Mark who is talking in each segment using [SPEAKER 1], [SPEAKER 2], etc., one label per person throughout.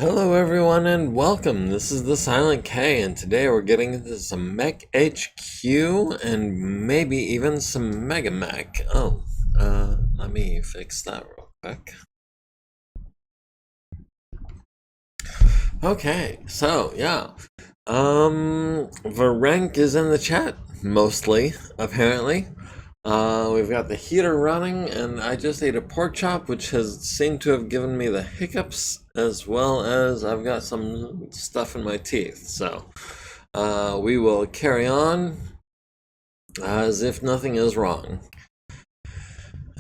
[SPEAKER 1] Hello everyone and welcome. This is the Silent K and today we're getting into some MekHQ and maybe even some MegaMek. Let me fix that real quick. Okay, so yeah. Varenk is in the chat, mostly, apparently. We've got the heater running, and I just ate a pork chop, which has seemed to have given me the hiccups, as well as I've got some stuff in my teeth. So, we will carry on as if nothing is wrong.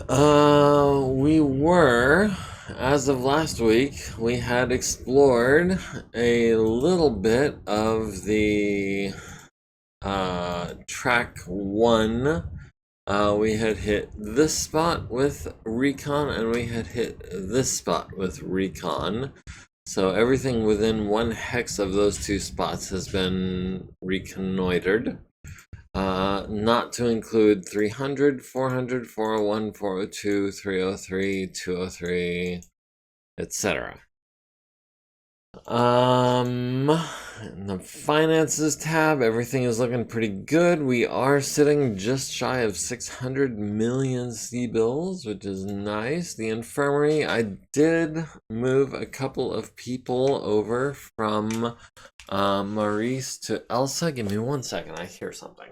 [SPEAKER 1] We were, as of last week, we had explored a little bit of the track one. We had hit this spot with recon, and we had hit this spot with recon. So everything within one hex of those two spots has been reconnoitered. Not to include 300, 400, 401, 402, 303, 203, etc. In the finances tab, everything is looking pretty good. We are sitting just shy of 600 million C-bills, which is nice. The infirmary, I did move a couple of people over from Maurice to Elsa. Give me 1 second, I hear something.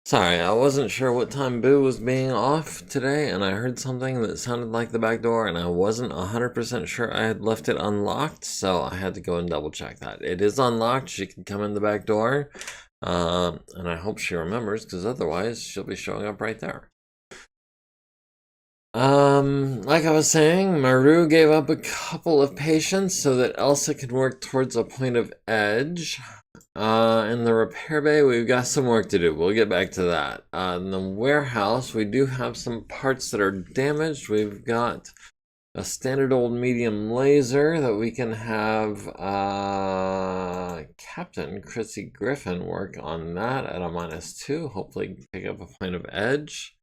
[SPEAKER 1] Sorry, I wasn't sure what time Boo was being off today, and I heard something that sounded like the back door, and I wasn't 100% sure I had left it unlocked, so I had to go and double check that. It is unlocked, she can come in the back door, and I hope she remembers, because otherwise she'll be showing up right there. Like I was saying, Maru gave up a couple of patients so that Elsa can work towards a point of edge. In the repair bay, we've got some work to do. We'll get back to that. In the warehouse, we do have some parts that are damaged. We've got a standard old medium laser that we can have Captain Chrissy Griffin work on that at a -2. Hopefully pick up a point of edge.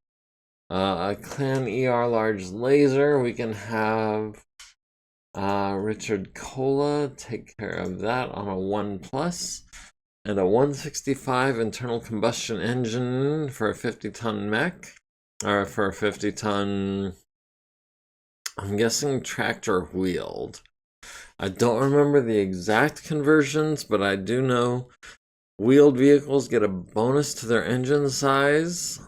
[SPEAKER 1] A Clan ER large laser, we can have Richard Cola take care of that on a 1+, and a 165 internal combustion engine for a 50-ton mech, or for a 50-ton, I'm guessing tractor wheeled. I don't remember the exact conversions, but I do know wheeled vehicles get a bonus to their engine size.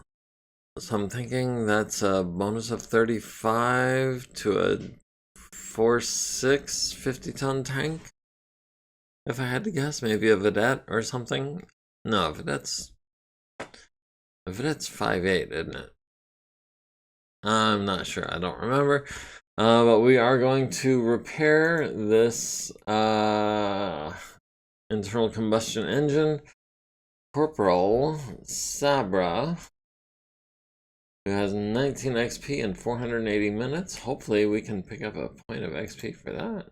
[SPEAKER 1] So I'm thinking that's a bonus of 35 to a 4.6 50-ton tank. If I had to guess, maybe a Vedette or something. No, Vedette's 5.8, isn't it? I'm not sure. I don't remember. But we are going to repair this internal combustion engine. Corporal Sabra, who has 19 XP and 480 minutes. Hopefully we can pick up a point of XP for that.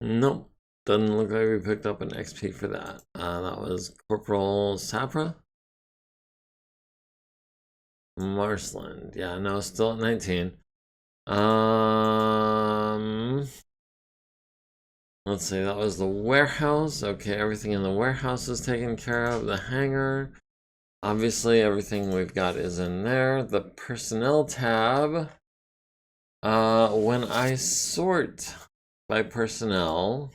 [SPEAKER 1] Nope. Doesn't look like we picked up an XP for that. That was Corporal Sabra. Marsland. Yeah, no, still at 19. Let's see, that was the warehouse. Okay, everything in the warehouse is taken care of. The hangar. Obviously, everything we've got is in there. The personnel tab. When I sort by personnel,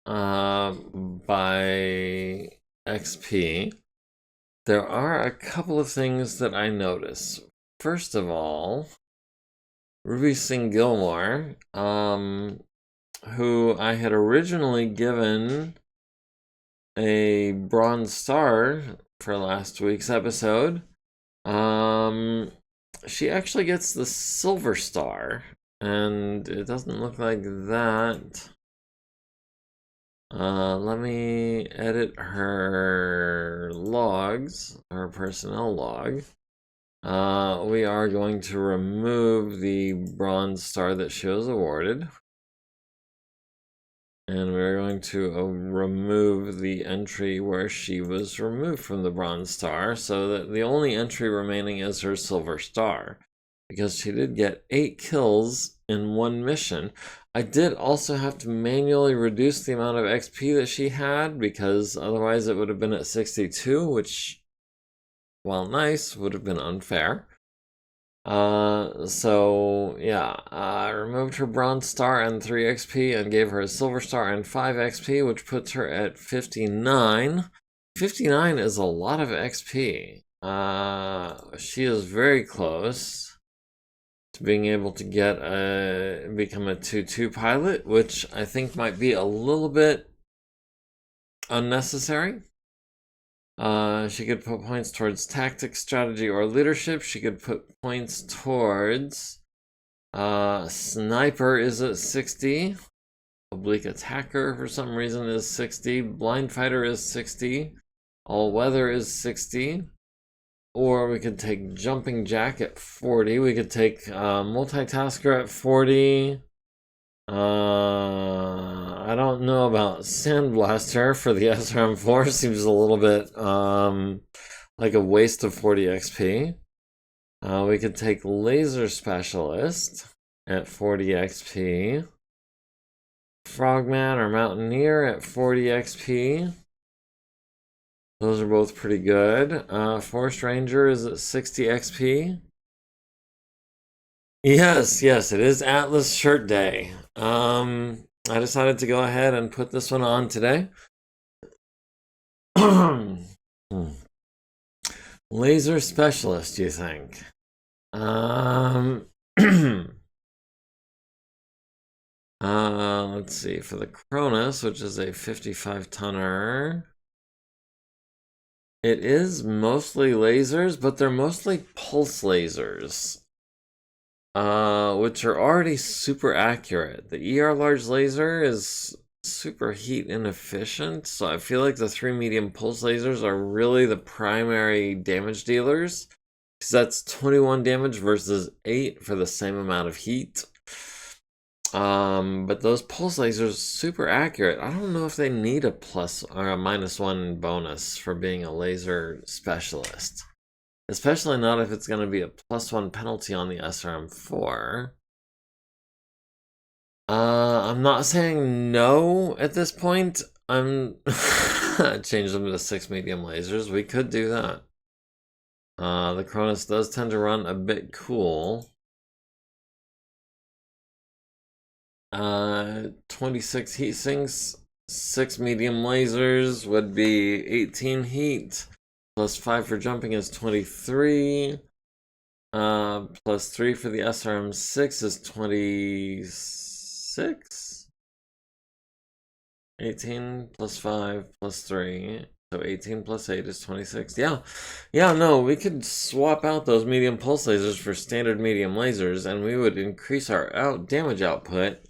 [SPEAKER 1] by XP, there are a couple of things that I notice. First of all, Ruby Singh Gilmore, who I had originally given a bronze star for last week's episode, she actually gets the silver star, and it doesn't look like that. Let me edit her logs, her personnel log. We are going to remove the bronze star that she was awarded. And we're going to remove the entry where she was removed from the bronze star, so that the only entry remaining is her silver star, because she did get 8 kills in one mission. I did also have to manually reduce the amount of XP that she had, because otherwise it would have been at 62, which, while nice, would have been unfair. So yeah, I removed her bronze star and 3 XP and gave her a silver star and 5 XP, which puts her at 59. 59 is a lot of XP. She is very close to being able to get become a 2-2 pilot, which I think might be a little bit unnecessary. She could put points towards tactics, strategy, or leadership. She could put points towards sniper is at 60. Oblique attacker for some reason is 60. Blind fighter is 60. All weather is 60. Or we could take jumping jack at 40. We could take multitasker at 40. I don't know about Sandblaster for the SRM4. Seems a little bit like a waste of 40 XP. We could take Laser Specialist at 40 XP. Frogman or Mountaineer at 40 XP. Those are both pretty good. Forest Ranger is at 60 XP. Yes, it is Atlas Shirt Day. I decided to go ahead and put this one on today. Laser Specialist, you think? Let's see. For the Cronus, which is a 55-tonner, it is mostly lasers, but they're mostly pulse lasers. Which are already super accurate. The ER large laser is super heat inefficient, so I feel like the 3 medium pulse lasers are really the primary damage dealers, because that's 21 damage versus 8 for the same amount of heat. But those pulse lasers are super accurate. I don't know if they need a plus or a -1 bonus for being a laser specialist. Especially not if it's going to be a +1 penalty on the SRM4. I'm not saying no at this point. I'm change them to 6 medium lasers. We could do that. The Cronus does tend to run a bit cool. 26 heat sinks, 6 medium lasers would be 18 heat. Plus 5 for jumping is 23. Plus 3 for the SRM6 is 26. 18 plus 5 plus 3. So 18 plus 8 is 26. Yeah, no, we could swap out those medium pulse lasers for standard medium lasers, and we would increase our damage output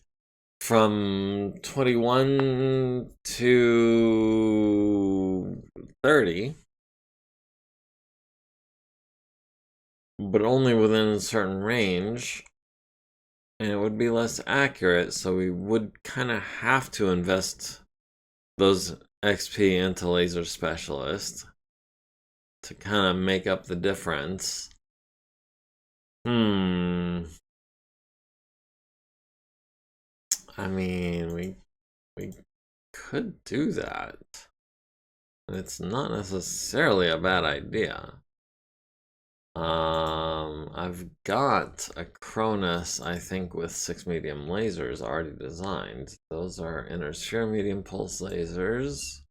[SPEAKER 1] from 21 to 30. But only within a certain range, and it would be less accurate, so we would kind of have to invest those XP into Laser Specialist to kind of make up the difference. I mean, we could do that. It's not necessarily a bad idea. I've got a Cronus, I think, with 6 medium lasers already designed. Those are inner sphere medium pulse lasers.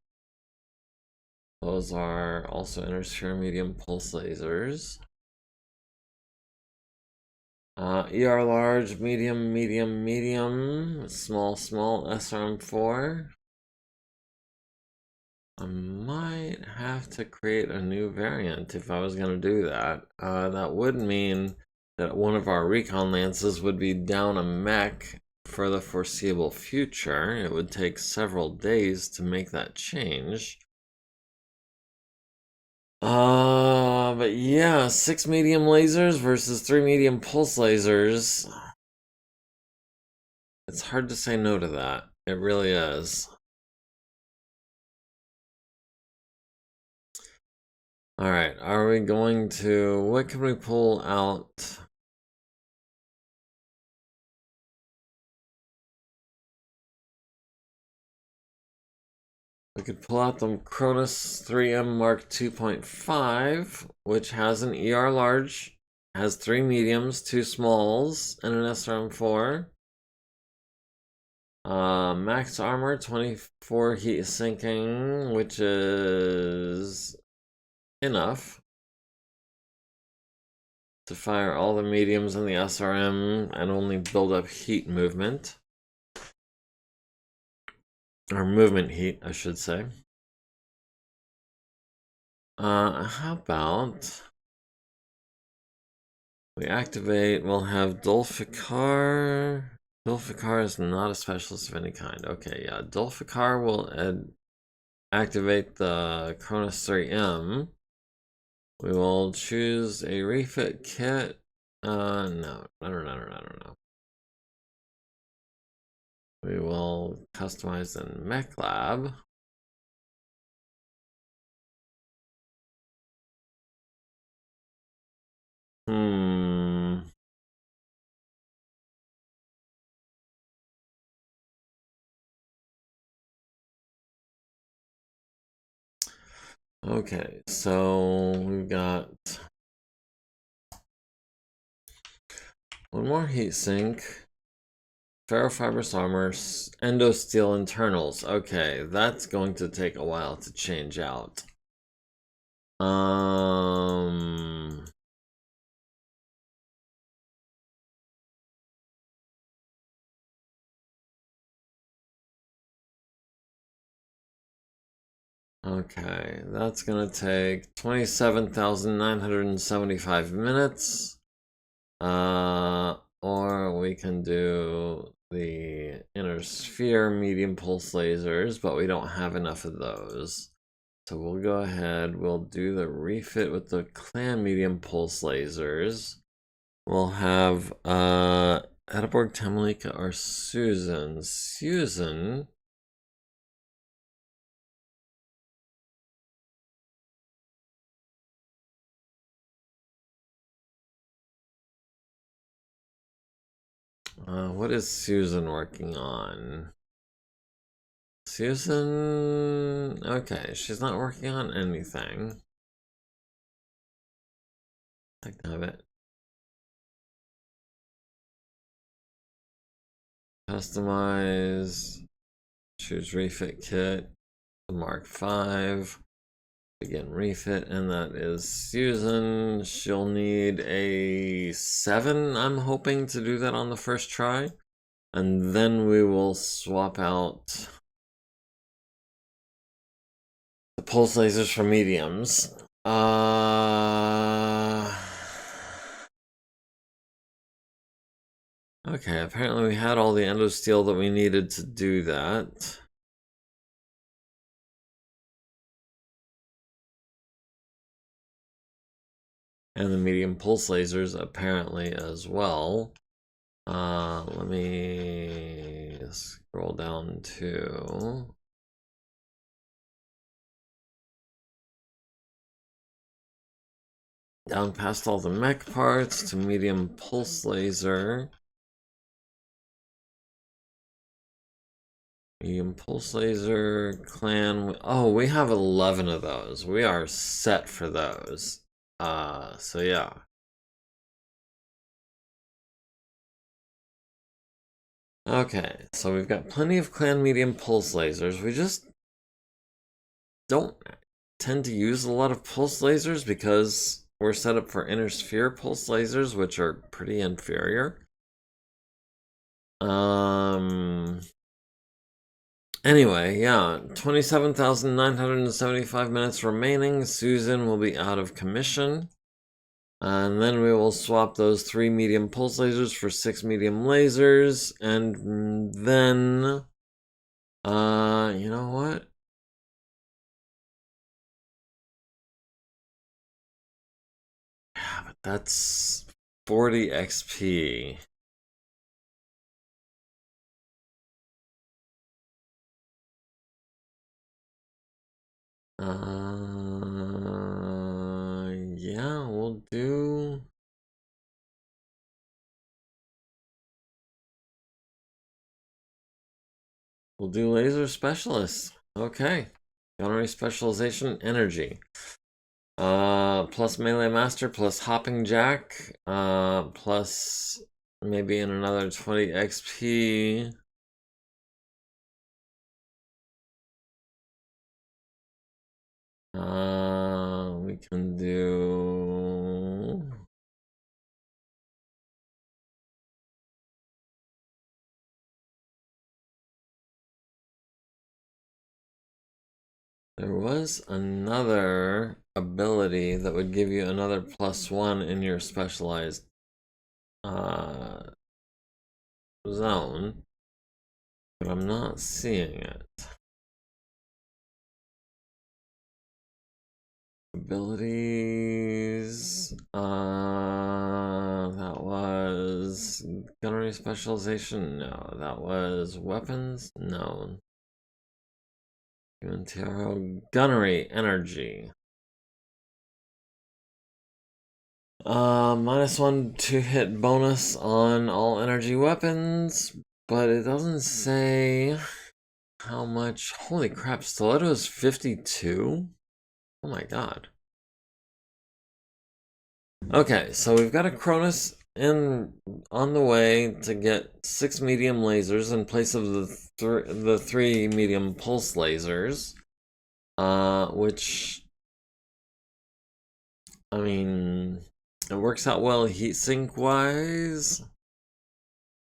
[SPEAKER 1] Those are also inner sphere medium pulse lasers. ER large, medium, medium, medium, small, small, SRM4. I might have to create a new variant if I was going to do that. That would mean that one of our recon lances would be down a mech for the foreseeable future. It would take several days to make that change. But yeah, 6 medium lasers versus 3 medium pulse lasers. It's hard to say no to that. It really is. Alright, are we going to... What can we pull out? We could pull out the Cronus 3M Mark 2.5, which has an ER large, has 3 mediums, 2 smalls, and an SRM4. Max armor, 24 heat sinking, which is enough to fire all the mediums in the SRM and only build up heat movement. Or movement heat, I should say. How about we activate, we'll have Dulficar. Dulficar is not a specialist of any kind. Okay, yeah, Dulficar will activate the Cronus 3M. We will choose a refit kit. No. We will customize in Mech Lab. Okay, so we've got one more heatsink, ferrofibrous armor, endosteel internals. Okay, that's going to take a while to change out. Okay, that's gonna take 27,975 minutes. Or we can do the inner sphere medium pulse lasers, but we don't have enough of those. So we'll go ahead, we'll do the refit with the clan medium pulse lasers. We'll have Edeborg, Tamalika, or Susan. Susan. What is Susan working on? Susan... Okay, she's not working on anything. I can have it. Customize. Choose refit kit. Mark 5. Begin refit, and that is Susan. She'll need a 7, I'm hoping, to do that on the first try. And then we will swap out the pulse lasers for mediums. Okay, apparently we had all the endosteel that we needed to do that. And the medium pulse lasers apparently as well. Let me scroll down to down past all the mech parts to medium pulse laser. Medium pulse laser, clan. Oh, we have 11 of those. We are set for those. So yeah. Okay, so we've got plenty of clan medium pulse lasers. We just don't tend to use a lot of pulse lasers because we're set up for inner sphere pulse lasers, which are pretty inferior. Anyway, yeah, 27,975 minutes remaining. Susan will be out of commission. And then we will swap those 3 medium pulse lasers for 6 medium lasers. And then, you know what? Yeah, but that's 40 XP. Yeah, we'll do. We'll do laser specialist. Okay. Gunnery specialization, energy. Plus melee master, plus hopping jack, plus maybe in another 20 XP. We can do. There was another ability that would give you another +1 in your specialized zone, but I'm not seeing it. Abilities. That was gunnery specialization. No, that was weapons. No. Gunnery energy. -1 to hit bonus on all energy weapons, but it doesn't say how much. Holy crap! Stiletto is 52. Oh my god. Okay, so we've got a Cronus in on the way to get 6 medium lasers in place of the 3 medium pulse lasers, which, I mean, it works out well heatsink wise.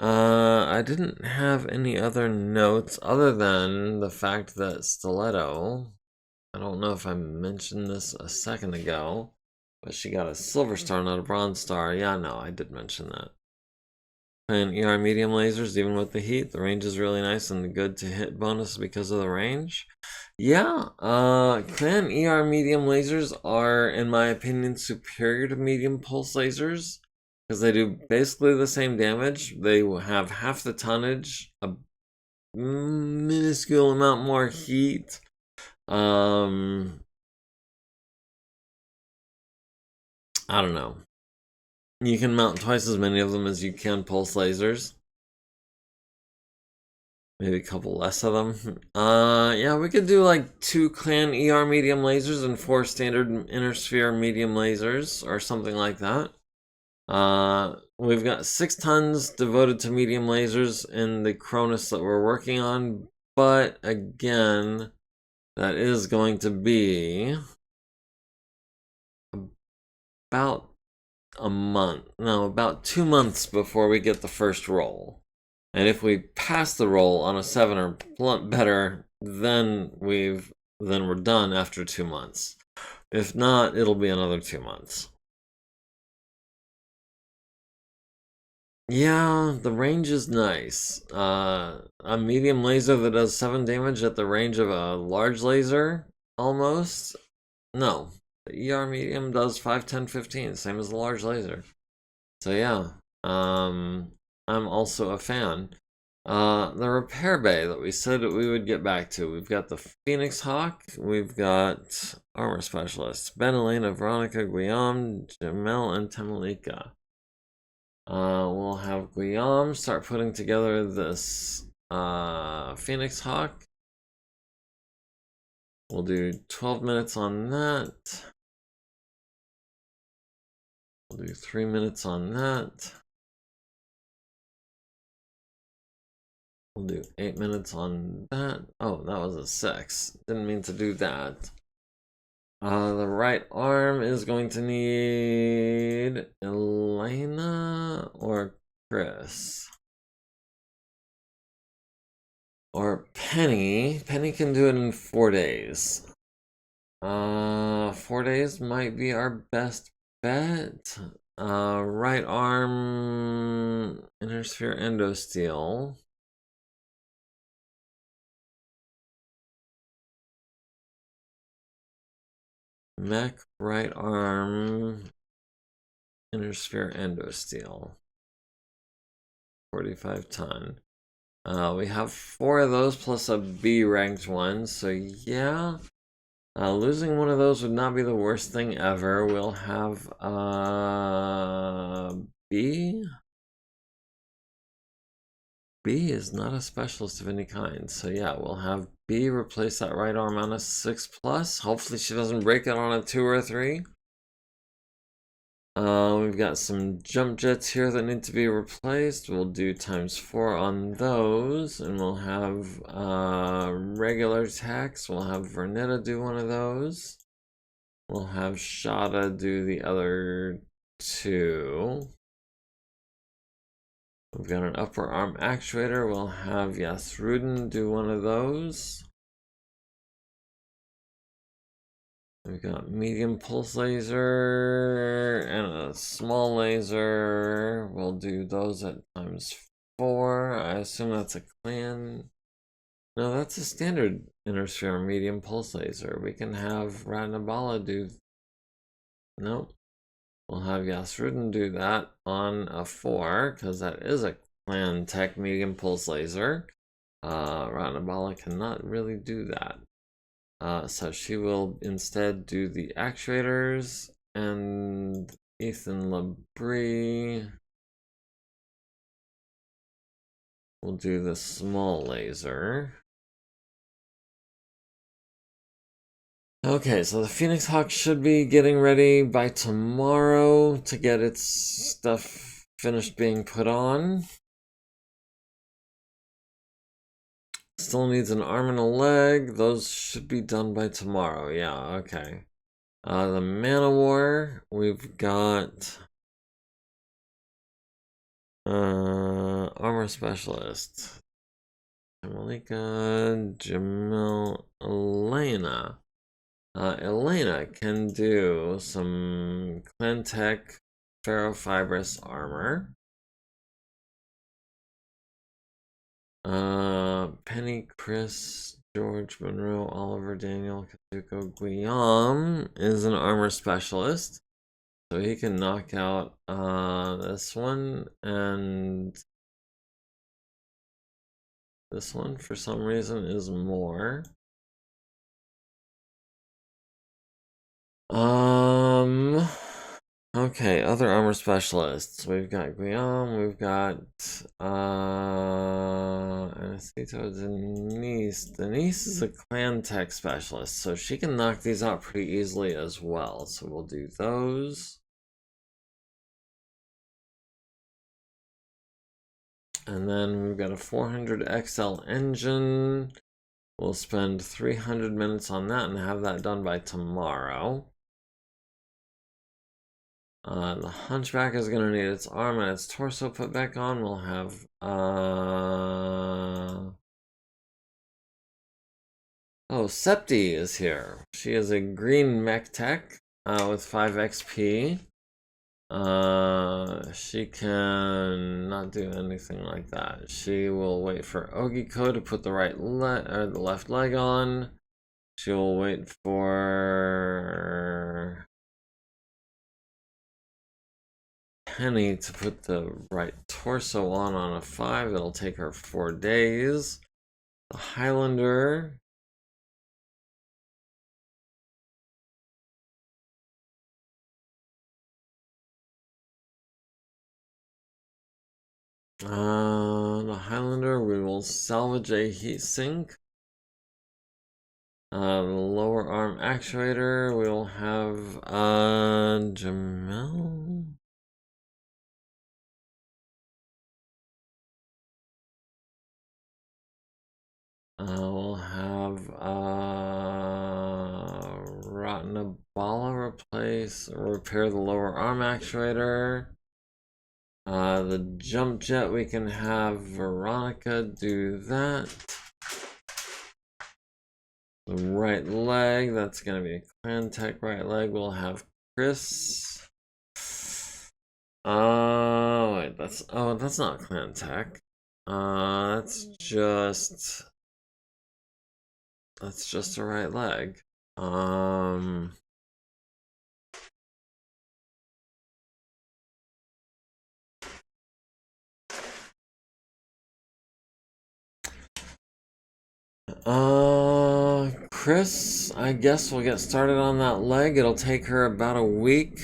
[SPEAKER 1] I didn't have any other notes other than the fact that Stiletto, I don't know if I mentioned this a second ago, but she got a silver star, not a bronze star. Yeah, no, I did mention that. And ER medium lasers, even with the heat, the range is really nice and the good to hit bonus because of the range. Yeah, clan ER medium lasers are, in my opinion, superior to medium pulse lasers because they do basically the same damage. They have half the tonnage, a minuscule amount more heat. I don't know. You can mount twice as many of them as you can pulse lasers. Maybe a couple less of them. Yeah, we could do like 2 clan ER medium lasers and 4 standard inner sphere medium lasers or something like that. We've got 6 tons devoted to medium lasers in the Cronus that we're working on, but again, that is going to be about a month. No, about 2 months before we get the first roll. And if we pass the roll on a 7 or better, then we're done after 2 months. If not, it'll be another 2 months. Yeah, the range is nice. A medium laser that does 7 damage at the range of a large laser, almost. No, the ER medium does 5, 10, 15, same as the large laser. So yeah, I'm also a fan. The repair bay that we said that we would get back to. We've got the Phoenix Hawk. We've got armor specialists. Ben, Elena, Veronica, Guillaume, Jamel, and Temalika. We'll have Guillaume start putting together this Phoenix Hawk. We'll do 12 minutes on that. We'll do 3 minutes on that. We'll do 8 minutes on that. Oh, that was a 6. Didn't mean to do that. The right arm is going to need Elena or Chris. Or Penny. Penny can do it in 4 days. 4 days might be our best bet. Right arm, inner sphere endosteel. Mech right arm. Inner sphere endosteel. 45 ton. We have 4 of those plus a B ranked one, so yeah. Losing one of those would not be the worst thing ever. We'll have B. B is not a specialist of any kind, so yeah, we'll have B replace that right arm on a 6+. Hopefully she doesn't break it on a 2 or a 3. We've got some jump jets here that need to be replaced. We'll do ×4 on those, and we'll have regular attacks. We'll have Vernetta do one of those. We'll have Shada do the other 2. We've got an upper arm actuator. We'll have Yasrudin do one of those. We've got medium pulse laser and a small laser. We'll do those at ×4. I assume that's a clan. No, that's a standard inner sphere medium pulse laser. We can have Ratnabala do. Nope. We'll have Yasrudin do that on a 4, because that is a clan tech medium pulse laser. Ratnabala cannot really do that. So she will instead do the actuators, and Ethan Labrie will do the small laser. Okay, so the Phoenix Hawk should be getting ready by tomorrow to get its stuff finished being put on. Still needs an arm and a leg. Those should be done by tomorrow. Yeah, okay. The Manowar, we've got armor specialist. Malika, Jamil, Elena. Elena can do some Clantech ferrofibrous armor. Penny, Chris, George, Monroe, Oliver, Daniel, Kazuko, Guillaume is an armor specialist. So he can knock out this one, and this one for some reason is more. Okay, other armor specialists. We've got Guillaume, we've got Anacito, Denise. Denise is a clan tech specialist, so she can knock these out pretty easily as well. So we'll do those. And then we've got a 400 XL engine. We'll spend 300 minutes on that and have that done by tomorrow. The Hunchback is going to need its arm and its torso put back on. We'll have oh, Septi is here. She is a green mech tech with 5 XP. She can not do anything like that. She will wait for Ogiko to put the the left leg on. She will wait for Penny to put the right torso on a 5. It'll take her 4 days. The Highlander. The Highlander, we will salvage a heat sink. The lower arm actuator, we'll have Jamel. We'll have Ratnabala repair the lower arm actuator. The jump jet, we can have Veronica do that. The right leg, that's gonna be a clan tech right leg. We'll have Chris. Wait, that's not clan tech. That's just a right leg. Chris, I guess we'll get started on that leg. It'll take her about a week.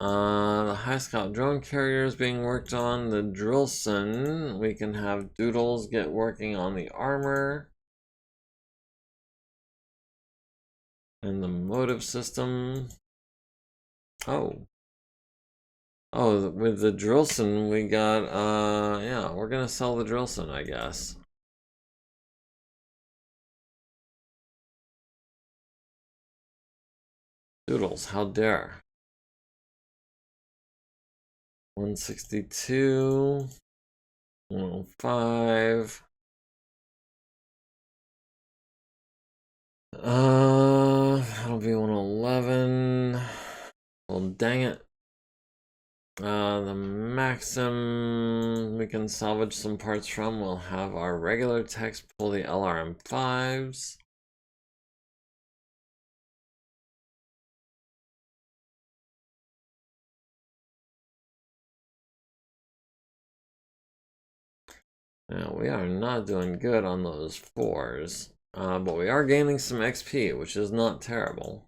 [SPEAKER 1] The High Scout drone carrier is being worked on. The Drillson, we can have Doodles get working on the armor. And the motive system. Oh, with the Drillson, we got, yeah, we're gonna sell the Drillson, I guess. Doodles, how dare. 162, 105. That'll be 111. Well, dang it. The Maxim we can salvage some parts from. We'll have our regular techs pull the LRM5s. Now, we are not doing good on those 4s, but we are gaining some XP, which is not terrible.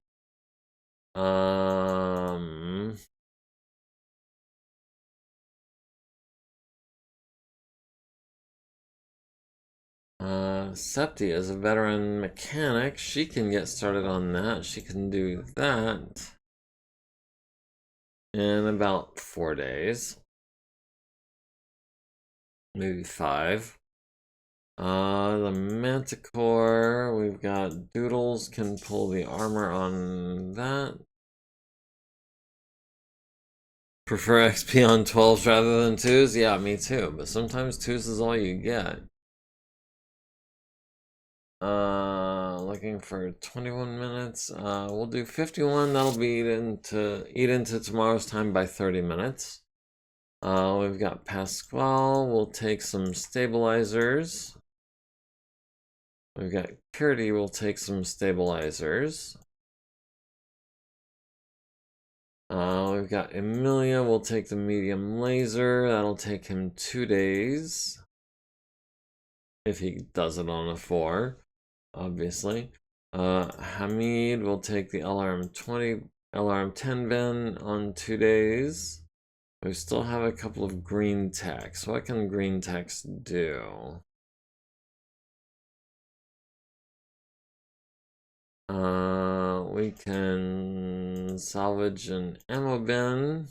[SPEAKER 1] Septi is a veteran mechanic. She can get started on that. She can do that in about 4 days. Maybe 5. The Manticore, we've got Doodles can pull the armor on that. Prefer XP on 12s rather than 2s? Yeah, me too, but sometimes 2s is all you get. Looking for 21 minutes. We'll do 51. That'll be eat into tomorrow's time by 30 minutes. We've got Pasquale. We'll take some stabilizers. We've got Purity. We'll take some stabilizers. We've got Emilia. We'll take the medium laser. That'll take him 2 days. If he does it on a 4, obviously. Hamid will take the LRM10 bin on 2 days. We still have a couple of green techs. What can green techs do? We can salvage an ammo bin.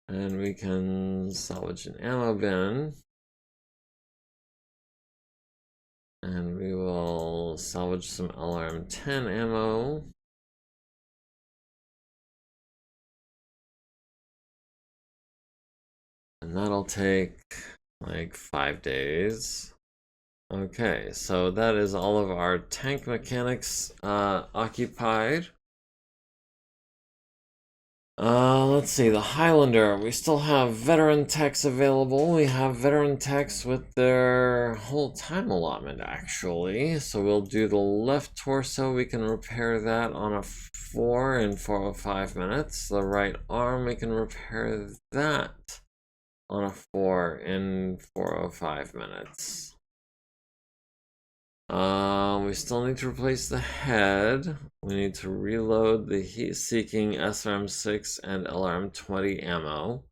[SPEAKER 1] And we can salvage an ammo bin. And we will salvage some LRM10 ammo. And that'll take like 5 days. Okay, so that is all of our tank mechanics occupied. Let's see, the Highlander, we still have veteran techs available. We have veteran techs with their whole time allotment, actually. So we'll do the left torso. We can repair that on a 4 in 405 minutes. The right arm, we can repair that on a 4 in 405 minutes. We still need to replace the head. We need to reload the heat-seeking SRM6 and LRM20 ammo.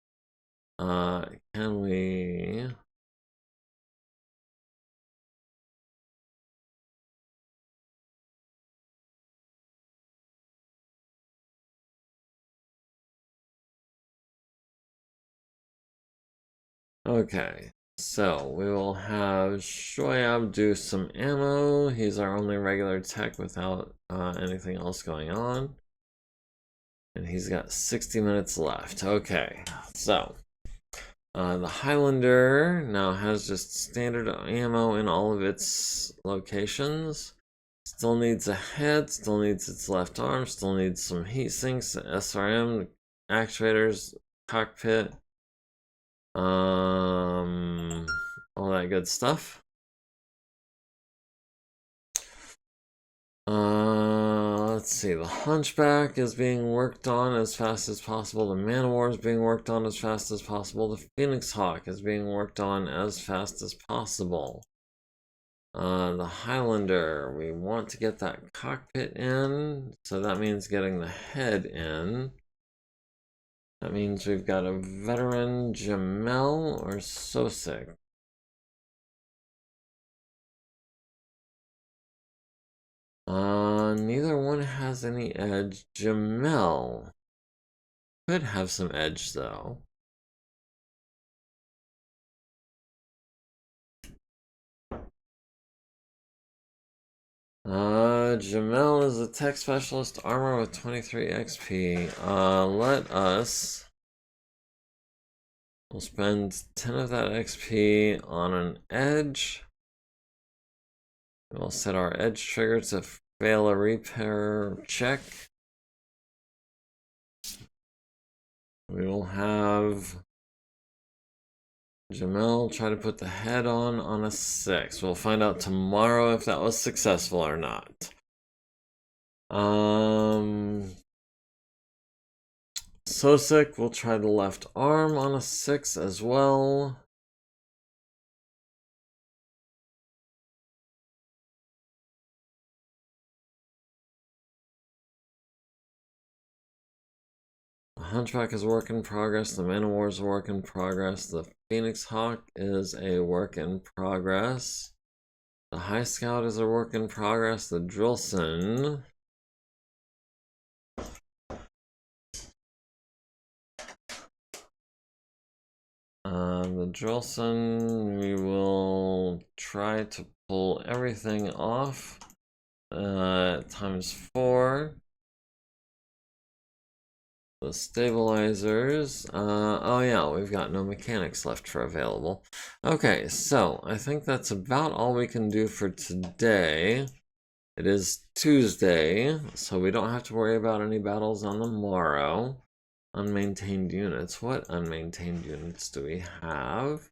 [SPEAKER 1] Can we... Okay, so we will have Shoyab do some ammo. He's our only regular tech without anything else going on. And he's got 60 minutes left. Okay, so the Highlander now has just standard ammo in all of its locations. Still needs a head, still needs its left arm, still needs some heat sinks, SRM, actuators, cockpit, all that good stuff. Let's let's see. The Hunchback is being worked on as fast as possible. The Man of War is being worked on as fast as possible. The Phoenix Hawk is being worked on as fast as possible. The Highlander, we want to get that cockpit in, so that means getting the head in. That means we've got a veteran, Jamel or Sosik. Neither one has any edge. Jamel could have some edge though. Jamel is a tech specialist, armor with 23 XP. We'll spend 10 of that XP on an edge. We'll set our edge trigger to fail a repair check. We will have Jamel try to put the head on a 6. We'll find out tomorrow if that was successful or not. Sosik will try the left arm on a 6 as well. The Hunchback is a work in progress. The Man of War is a work in progress. The Phoenix Hawk is a work in progress. The High Scout is a work in progress. The Drillson. The Drillson, we will try to pull everything off times 4. The stabilizers, oh yeah, we've got no mechanics left for available. Okay, so I think that's about all we can do for today. It is Tuesday, so we don't have to worry about any battles on the morrow. Unmaintained units. What unmaintained units do we have?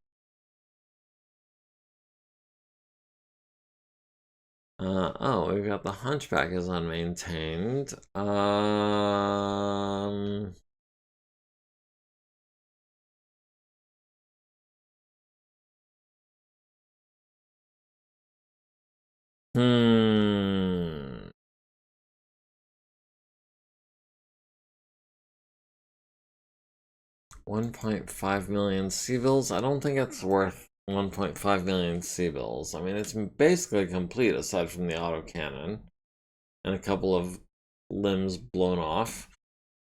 [SPEAKER 1] Oh, we've got the Hunchback is unmaintained. 1.5 million C-bills. I don't think it's worth 1.5 million C-bills. I mean, it's basically complete aside from the autocannon and a couple of limbs blown off.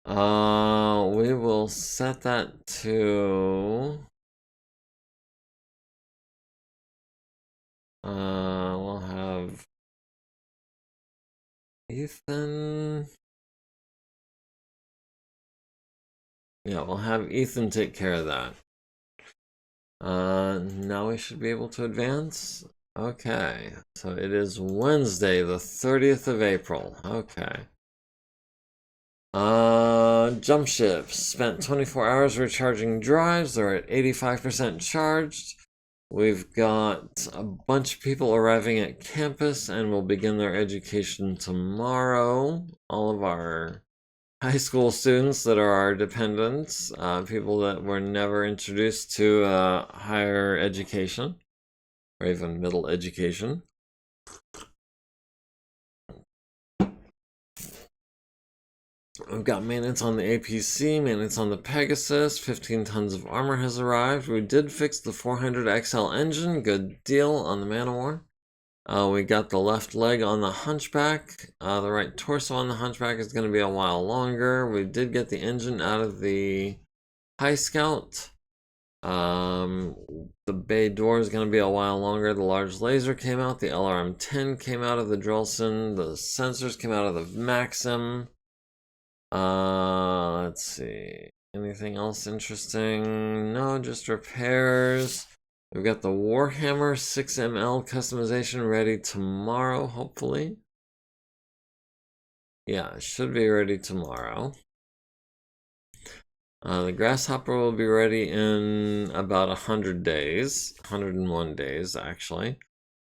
[SPEAKER 1] We will set that to... we'll have Ethan... Yeah, we'll have Ethan take care of that. Now we should be able to advance. Okay, so it is Wednesday, the 30th of April. Okay. Jump ships. Spent 24 hours recharging drives. They're at 85% charged. We've got a bunch of people arriving at campus and will begin their education tomorrow. All of our high school students that are our dependents, people that were never introduced to higher education or even middle education. We've got maintenance on the APC, maintenance on the Pegasus, 15 tons of armor has arrived. We did fix the 400 XL engine, good deal on the Man of War. We got the left leg on the Hunchback. The right torso on the Hunchback is going to be a while longer. We did get the engine out of the High Scout. The bay door is going to be a while longer. The large laser came out. The LRM-10 came out of the Drillson. The sensors came out of the Maxim. Let's see. Anything else interesting? No, just repairs. We've got the Warhammer 6ML customization ready tomorrow, hopefully. Yeah, it should be ready tomorrow. The Grasshopper will be ready in about 100 days. 101 days, actually.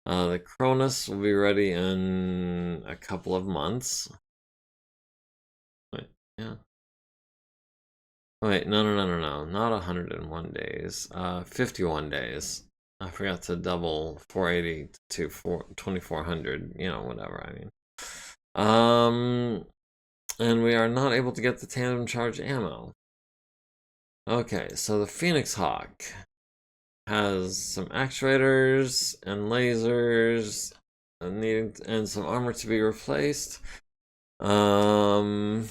[SPEAKER 1] The Cronus will be ready in a couple of months. Yeah. Wait, no. Not 101 days. 51 days. I forgot to double 480 to 2400, you know, whatever, I mean. And we are not able to get the tandem charge ammo. Okay, so the Phoenix Hawk has some actuators and lasers and some armor to be replaced. Ben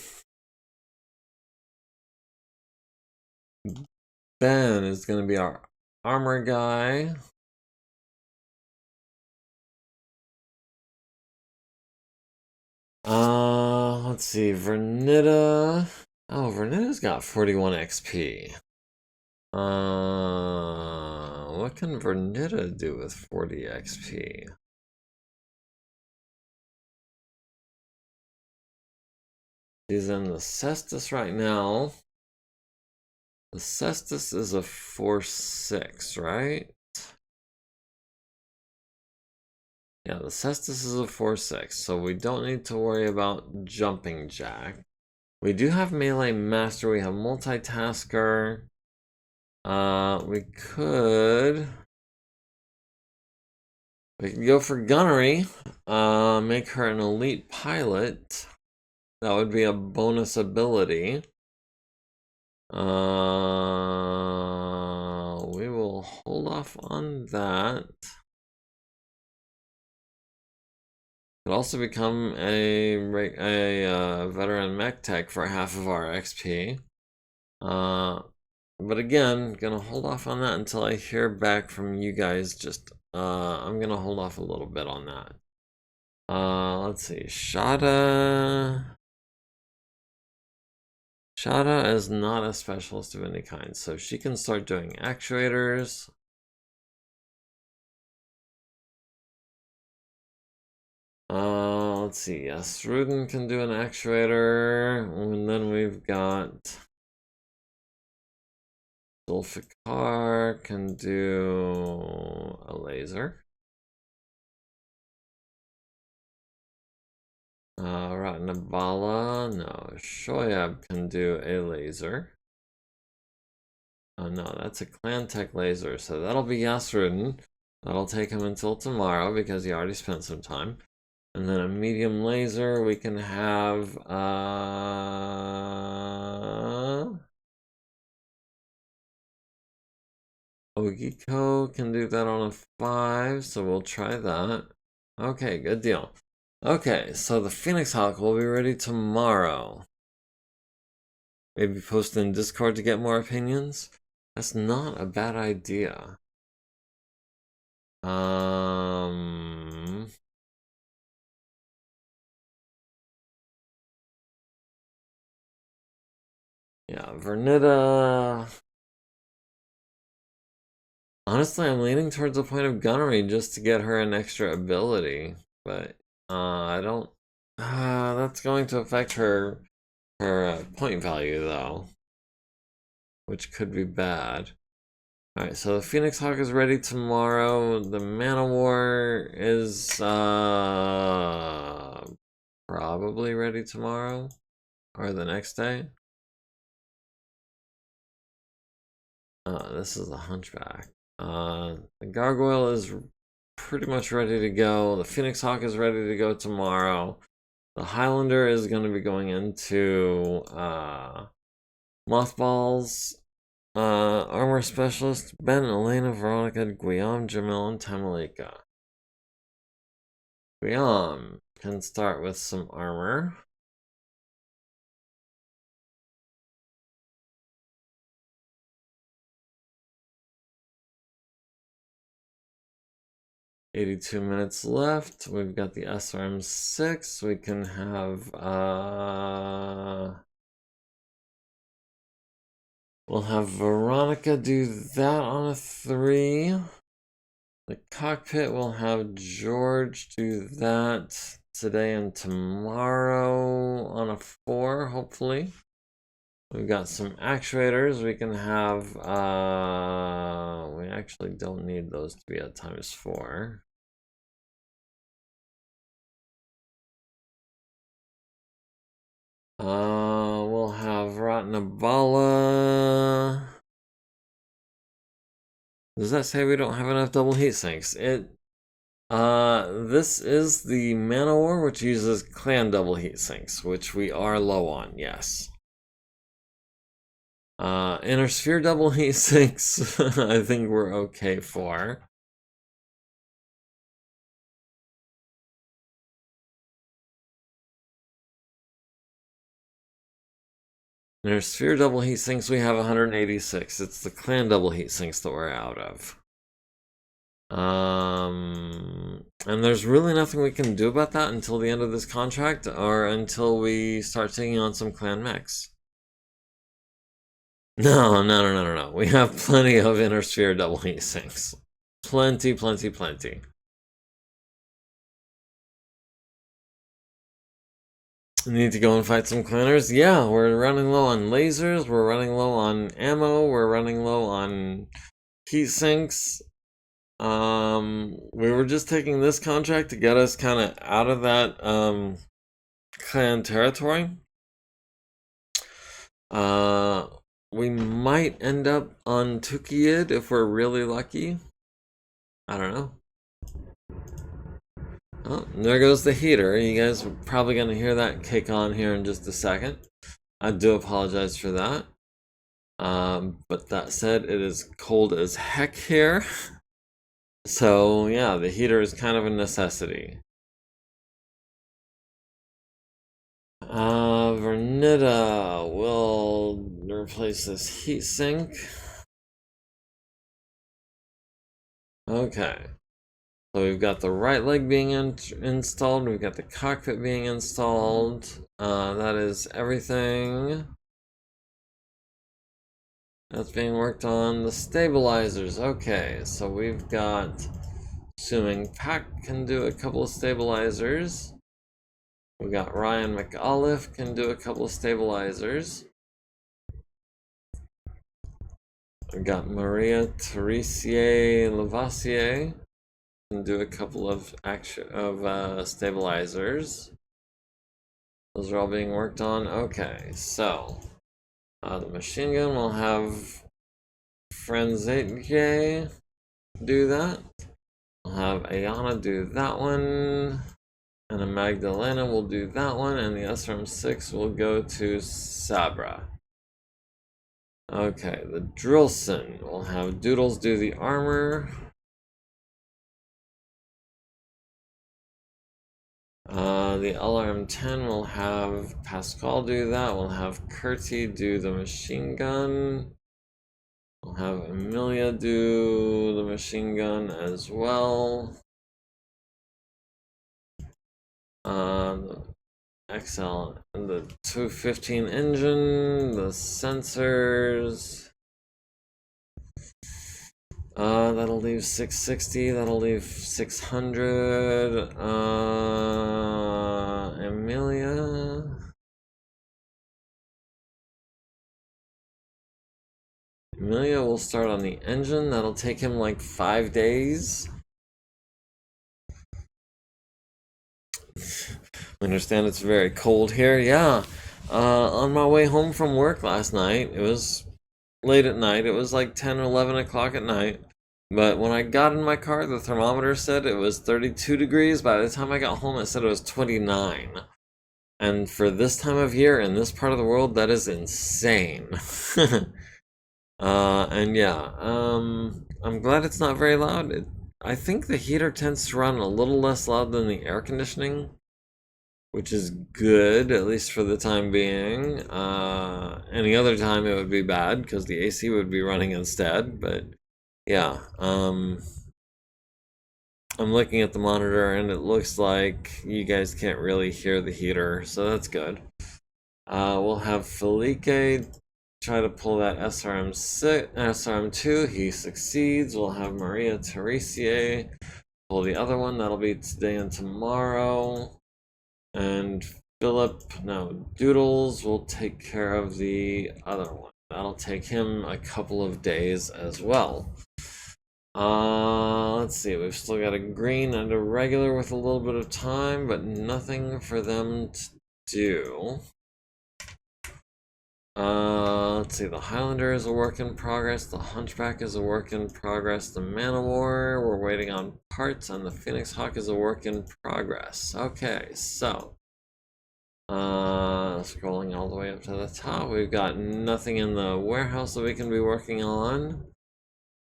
[SPEAKER 1] is going to be our armor guy. Let's see, Vernita. Oh, Vernita's got 41 XP. What can Vernita do with 40 XP? She's in the Cestus right now. The Cestus is a 4-6, right? Yeah, the Cestus is a 4-6, so we don't need to worry about jumping jack. We do have melee master, we have multitasker. We could go for gunnery, make her an elite pilot. That would be a bonus ability. We will hold off on that. Could also become a veteran mech tech for half of our XP. But again, gonna hold off on that until I hear back from you guys. I'm gonna hold off a little bit on that. Let's see, Shada is not a specialist of any kind, so she can start doing actuators. Let's see, yes, Ruden can do an actuator, and then we've got Zulfikar can do a laser. Ratnabala, no. Shoyab can do a laser. Oh no, that's a clan tech laser, so that'll be Yasrudin. That'll take him until tomorrow because he already spent some time. And then a medium laser, we can have Ogiko can do that on a 5, so we'll try that. Okay, good deal. Okay, so the Phoenix Hawk will be ready tomorrow. Maybe post in Discord to get more opinions? That's not a bad idea. Yeah, Vernita. Honestly, I'm leaning towards the point of gunnery just to get her an extra ability, but I don't. That's going to affect her point value though, which could be bad. All right, so the Phoenix Hawk is ready tomorrow. The Man-O-War is probably ready tomorrow or the next day. This is the Hunchback. The Gargoyle is pretty much ready to go. The Phoenix Hawk is ready to go tomorrow. The Highlander is going to be going into Mothballs. Armor Specialist, Ben, Elena, Veronica, Guillaume, Jamil, and Tamalika. Guillaume can start with some armor. $82 minutes left. We've got the SRM6. We can have we'll have Veronica do that on a 3. The cockpit will have George do that today and tomorrow on a 4, hopefully. We've got some actuators. We can have, we actually don't need those to be at ×4. We'll got Nabala. Does that say we don't have enough double heat sinks? This is the Manowar, which uses clan double heat sinks, which we are low on, yes. Inner sphere double heat sinks, I think we're okay for. Inner sphere double heat sinks, we have 186. It's the clan double heat sinks that we're out of. And there's really nothing we can do about that until the end of this contract, or until we start taking on some clan mechs. No. We have plenty of inner sphere double heat sinks. Plenty. Need to go and fight some clanners? Yeah, we're running low on lasers, we're running low on ammo, we're running low on heat sinks. We were just taking this contract to get us kind of out of that clan territory. We might end up on Tukiyid if we're really lucky. I don't know. Oh, there goes the heater. You guys are probably going to hear that kick on here in just a second. I do apologize for that. But that said, it is cold as heck here. So yeah, the heater is kind of a necessity. Vernita will replace this heatsink. Okay. So we've got the right leg being installed, we've got the cockpit being installed. That is everything that's being worked on. The stabilizers, okay, so we've got, assuming Pac can do a couple of stabilizers. We got Ryan McAuliffe can do a couple of stabilizers. We got Maria Theresier Lavassier can do a couple of stabilizers. Those are all being worked on. Okay, so the machine gun will have Franzetje do that. We'll have Ayana do that one. And a Magdalena will do that one, and the SRM-6 will go to Sabra. Okay, the Drillson will have Doodles do the armor. The LRM-10 will have Pascal do that. We'll have Kurti do the machine gun. We'll have Emilia do the machine gun as well. XL and the 215 engine, the sensors. That'll leave 660, that'll leave 600. Emilia will start on the engine, that'll take him like 5 days. I understand it's very cold here. Yeah. On my way home from work last night, it was late at night. It was like 10 or 11 o'clock at night. But when I got in my car, the thermometer said it was 32 degrees. By the time I got home, it said it was 29. And for this time of year in this part of the world, that is insane. And yeah, I'm glad it's not very loud. I think the heater tends to run a little less loud than the air conditioning, which is good, at least for the time being. Any other time it would be bad, because the AC would be running instead, but yeah. I'm looking at the monitor, and it looks like you guys can't really hear the heater, so that's good. We'll have Felipe try to pull that SRM2, he succeeds. We'll have Maria Theresier pull the other one, that'll be today and tomorrow. And Doodles will take care of the other one. That'll take him a couple of days as well. Let's see, we've still got a green and a regular with a little bit of time, but nothing for them to do. Let's see, the Highlander is a work in progress, the Hunchback is a work in progress, the Man of War, we're waiting on parts, and the Phoenix Hawk is a work in progress. Okay, so scrolling all the way up to the top, we've got nothing in the warehouse that we can be working on.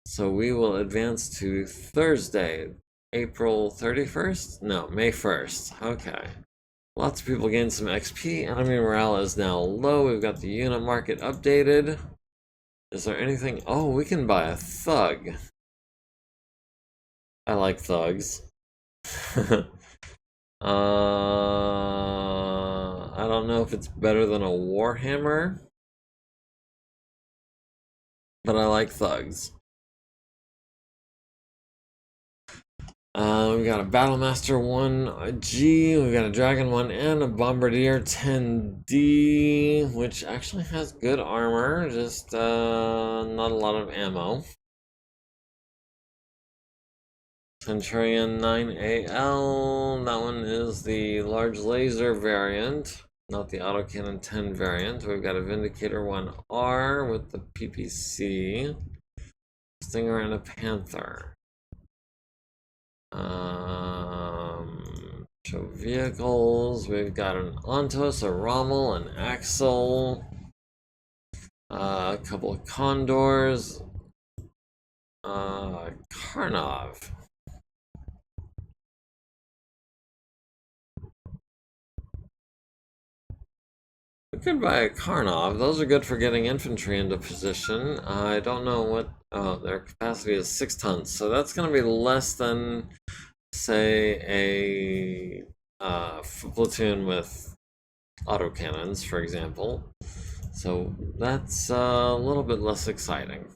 [SPEAKER 1] So we will advance to Thursday, April 31st? No, May 1st. Okay. Lots of people gained some XP. Enemy morale is now low. We've got the unit market updated. Is there anything? Oh, we can buy a thug. I like thugs. I don't know if it's better than a warhammer, but I like thugs. We got a Battlemaster 1G, we got a Dragon 1, and a Bombardier 10D, which actually has good armor, just not a lot of ammo. Centurion 9AL, that one is the large laser variant, not the autocannon 10 variant. We've got a Vindicator 1R with the PPC, Stinger, and a Panther. Show vehicles. We've got an Ontos, a Rommel, an Axel, a couple of Condors, Karnov. We could buy a Karnov. Those are good for getting infantry into position. I don't know what. Oh, their capacity is 6 tons, so that's going to be less than, say, a platoon with autocannons, for example. So that's a little bit less exciting.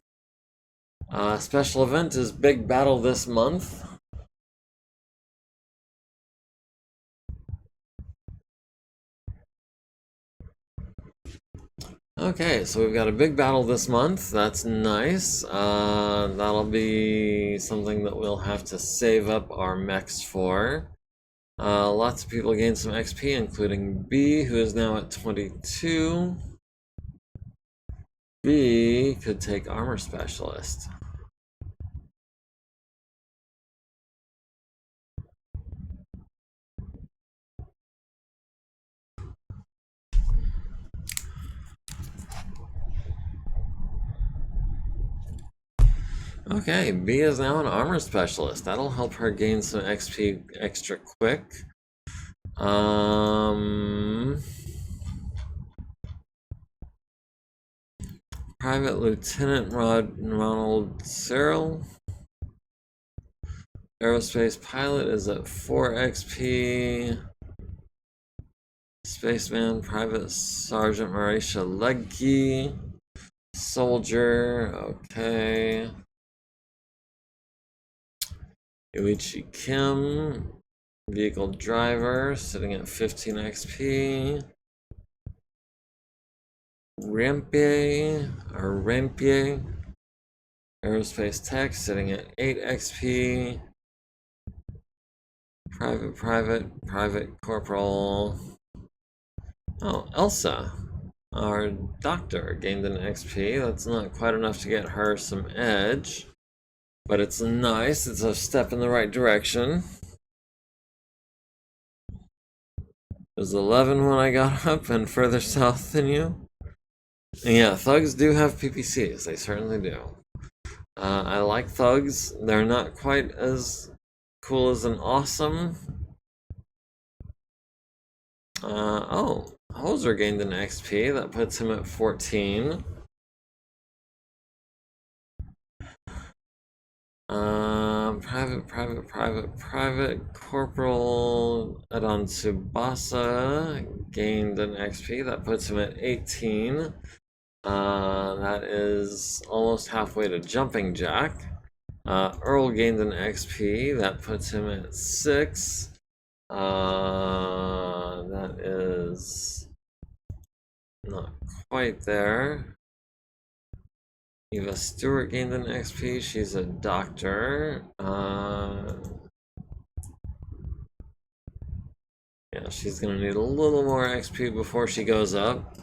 [SPEAKER 1] Special event is Big Battle this month. Okay, so we've got a big battle this month. That's nice. That'll be something that we'll have to save up our mechs for. Lots of people gained some XP, including B, who is now at 22. B could take Armor Specialist. Okay, B is now an Armor Specialist. That'll help her gain some XP extra quick. Private Lieutenant Ronald Cyril. Aerospace Pilot is at 4 XP. Spaceman, Private Sergeant Marisha Legge. Soldier, okay. Yuichi Kim, Vehicle Driver, sitting at 15 XP. Rampier, Aerospace Tech, sitting at 8 XP. Private Corporal. Oh, Elsa, our doctor, gained an XP. That's not quite enough to get her some edge, but it's nice. It's a step in the right direction. It was 11 when I got up and further south than you. And yeah, thugs do have PPCs. They certainly do. I like thugs. They're not quite as cool as an awesome. Oh, Hoser gained an XP. That puts him at 14. Private Corporal Adon Tsubasa gained an XP. That puts him at 18. That is almost halfway to Jumping Jack. Earl gained an XP. That puts him at 6. That is not quite there. Eva Stewart gained an XP. She's a doctor. Yeah, she's gonna need a little more XP before she goes up.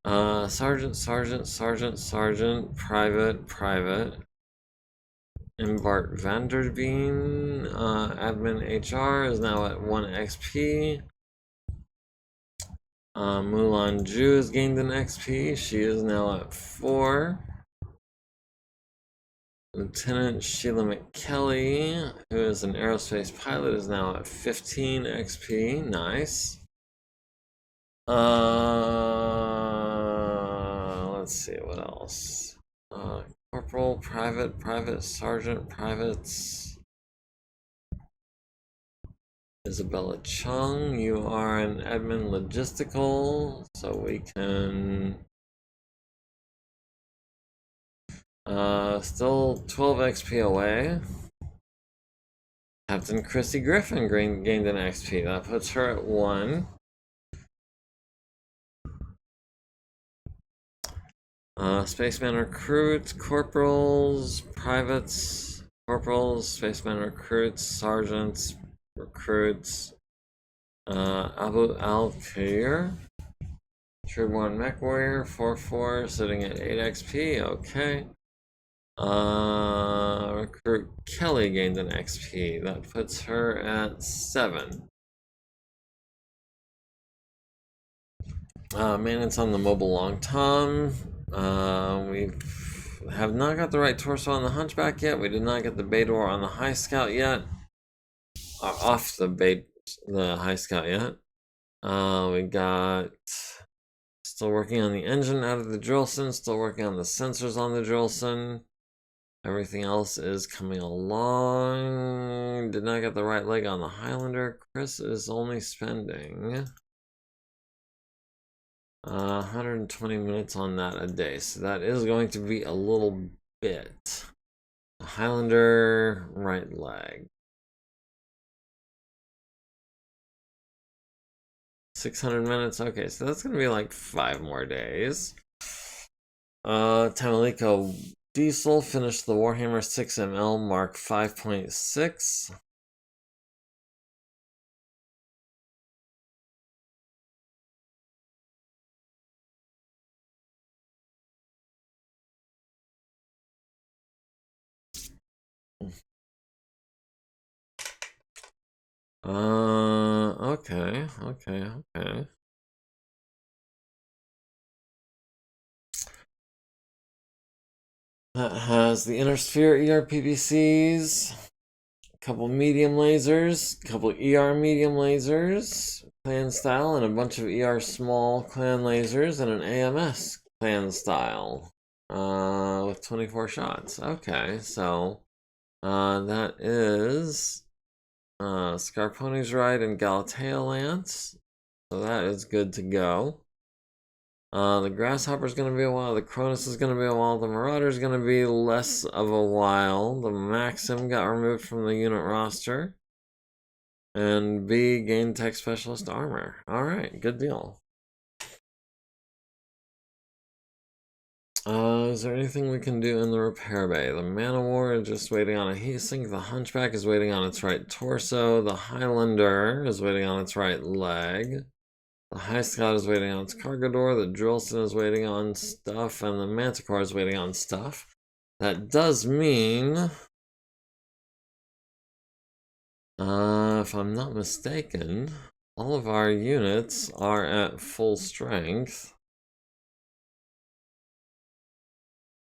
[SPEAKER 1] Sergeant, sergeant, sergeant, sergeant, private, private. Bart Vanderveen, admin HR is now at 1 XP. Mulan Ju has gained an XP. She is now at 4. Lieutenant Sheila McKelly, who is an aerospace pilot, is now at 15 XP. Nice. Let's see what else. Corporal, private, private, sergeant, privates. Isabella Chung, you are an admin logistical, so we can still 12 XP away. Captain Chrissy Griffin gained an XP. That puts her at 1. Spaceman recruits, corporals, privates, corporals, spaceman recruits, sergeants, recruits. Abu Al Khair, Trueborn Mech Warrior, 4-4, sitting at 8 XP. Okay. Recruit Kelly gained an XP. That puts her at 7. Maintenance on the mobile long tom. We have not got the right torso on the Hunchback yet. We did not get the Baydor on the High Scout yet. Off the High Scout yet. We got still working on the engine out of the Drillson. Still working on the sensors on the Drillson. Everything else is coming along. Did not get the right leg on the Highlander. Chris is only spending 120 minutes on that a day, so that is going to be a little bit. Highlander, right leg. 600 minutes, okay, so that's gonna be like 5 more days. Tamalico Diesel finished the Warhammer 6ML Mark 5.6. Okay. That has the Inner Sphere ERPBCs, a couple medium lasers, a couple ER medium lasers, clan style, and a bunch of ER small clan lasers, and an AMS clan style, with 24 shots. Okay, so, that is Scarponi's Ride and Galatea Lance. So that is good to go. The Grasshopper's going to be a while. The Cronus is going to be a while. The Marauder's going to be less of a while. The Maxim got removed from the unit roster. And B gained Tech Specialist Armor. Alright, good deal. Is there anything we can do in the repair bay? The Man-O-War is just waiting on a heat sink. The Hunchback is waiting on its right torso. The Highlander is waiting on its right leg. The High Scout is waiting on its cargo door. The Drillson is waiting on stuff. And the Manticore is waiting on stuff. That does mean, if I'm not mistaken, all of our units are at full strength.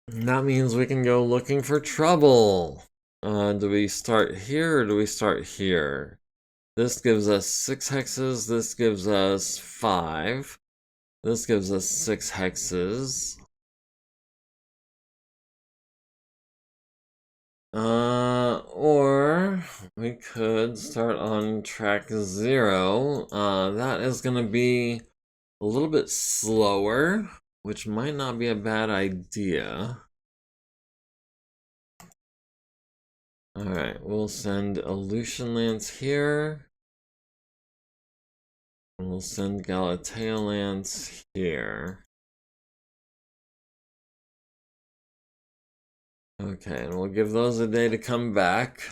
[SPEAKER 1] That means we can go looking for trouble. Do we start here or do we start here? This gives us 6 hexes. This gives us 5. This gives us 6 hexes. Or we could start on track 0. That is going to be a little bit slower, which might not be a bad idea. Alright, we'll send Aleutian Lance here. And we'll send Galatea Lance here. Okay, and we'll give those a day to come back.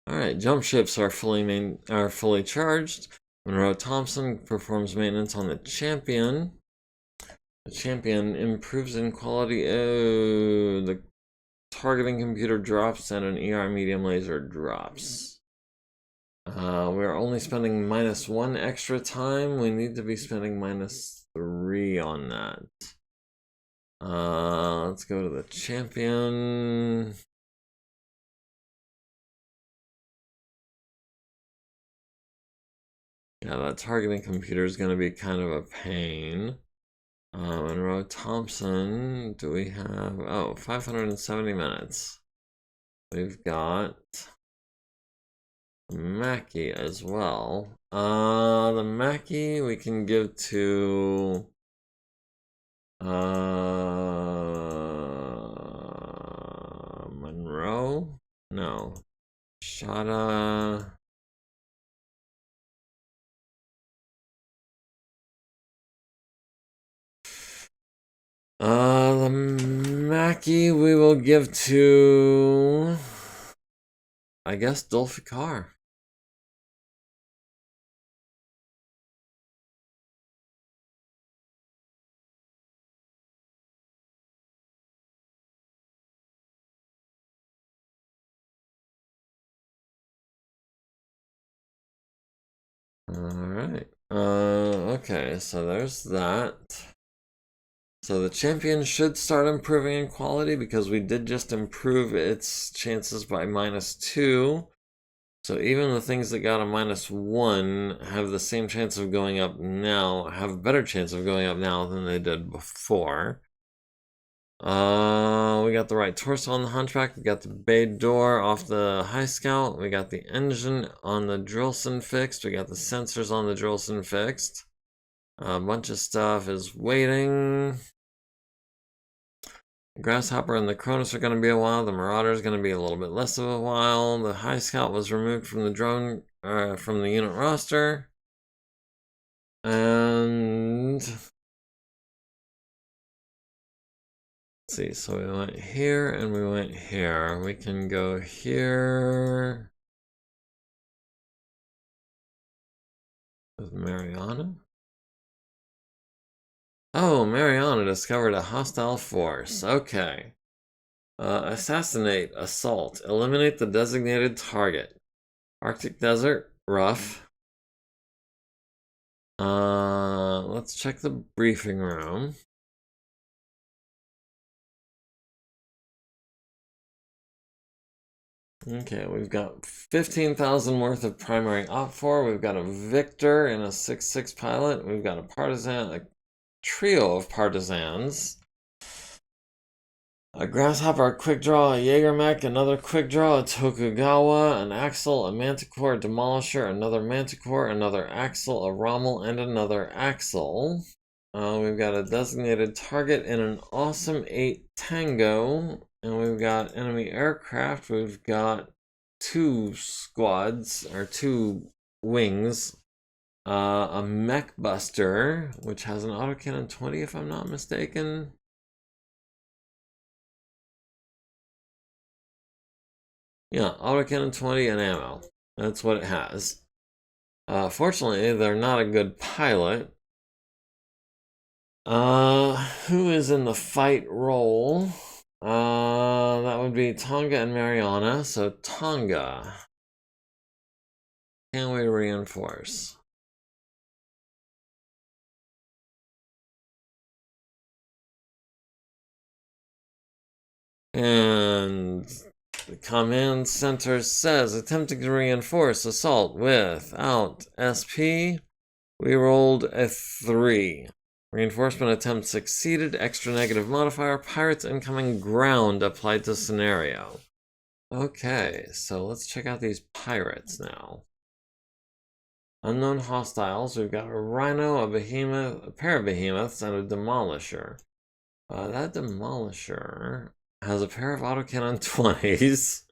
[SPEAKER 1] Alright, jump ships are fully charged. Monroe Thompson performs maintenance on the champion. The champion improves in quality. Oh, the targeting computer drops and an ER medium laser drops. We're only spending -1 extra time. We need to be spending -3 on that. Let's go to the champion. Yeah, that targeting computer is going to be kind of a pain. Monroe Thompson, do we have... Oh, 570 minutes. We've got Mackie as well. The Mackie we can give to... Monroe? No. Shada... The Mackie we will give to... I guess Dulfikar. Alright. Okay, so there's that. So the champion should start improving in quality because we did just improve its chances by -2. So even the things that got a -1 have the same chance of going up now, have a better chance of going up now than they did before. We got the right torso on the Hunchback. We got the bay door off the High Scout. We got the engine on the Drillson fixed. We got the sensors on the Drillson fixed. A bunch of stuff is waiting. The Grasshopper and the Cronus are going to be a while. The Marauder is going to be a little bit less of a while. The High Scout was removed from the drone, from the unit roster. And... let's see, so we went here and we went here. We can go here with Mariana. Oh, Mariana discovered a hostile force. Okay. Assassinate, assault, eliminate the designated target. Arctic Desert, rough. Let's check the briefing room. Okay, we've got 15,000 worth of primary op4. We've got a Victor and a 6-6 pilot. We've got a partisan, a trio of partisans. A Grasshopper, a Quick Draw, a MegaMek, another Quick Draw, a Tokugawa, an Axle, a Manticore, a Demolisher, another Manticore, another Axle, a Rommel, and another Axle. We've got a designated target and an awesome 8 Tango. And we've got enemy aircraft. We've got 2 squads, or 2 wings. A Mech Buster, which has an autocannon 20 if I'm not mistaken. Yeah, autocannon 20 and ammo. That's what it has. Fortunately, they're not a good pilot. Who is in the fight role? That would be Tonga and Mariana. So Tonga. Can we reinforce? And the command center says attempting to reinforce assault without SP. We rolled a 3. Reinforcement attempt succeeded. Extra negative modifier. Pirates incoming ground applied to scenario. Okay, so let's check out these pirates now. Unknown hostiles. We've got a Rhino, a Behemoth, a pair of Behemoths, and a Demolisher. That Demolisher has a pair of autocannon 20s.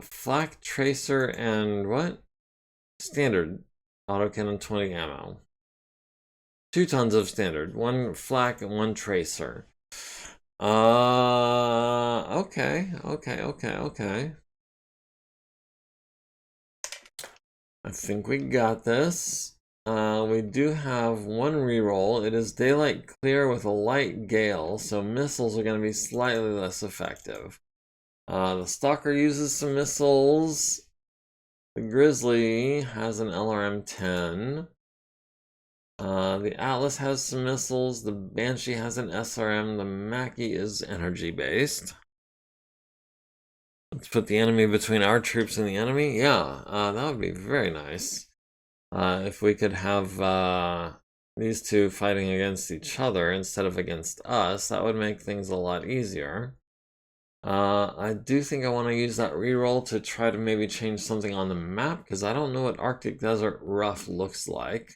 [SPEAKER 1] Flak Tracer and what? Standard autocannon 20 ammo. 2 tons of standard, 1 flak and 1 tracer. Okay. I think we got this. We do have one reroll. It is daylight clear with a light gale, so missiles are going to be slightly less effective. The Stalker uses some missiles. The Grizzly has an LRM-10. The Atlas has some missiles. The Banshee has an SRM. The Mackie is energy-based. Let's put the enemy between our troops and the enemy. Yeah, that would be very nice. If we could have these two fighting against each other instead of against us, that would make things a lot easier. I do think I want to use that reroll to try to maybe change something on the map, because I don't know what Arctic Desert Rough looks like.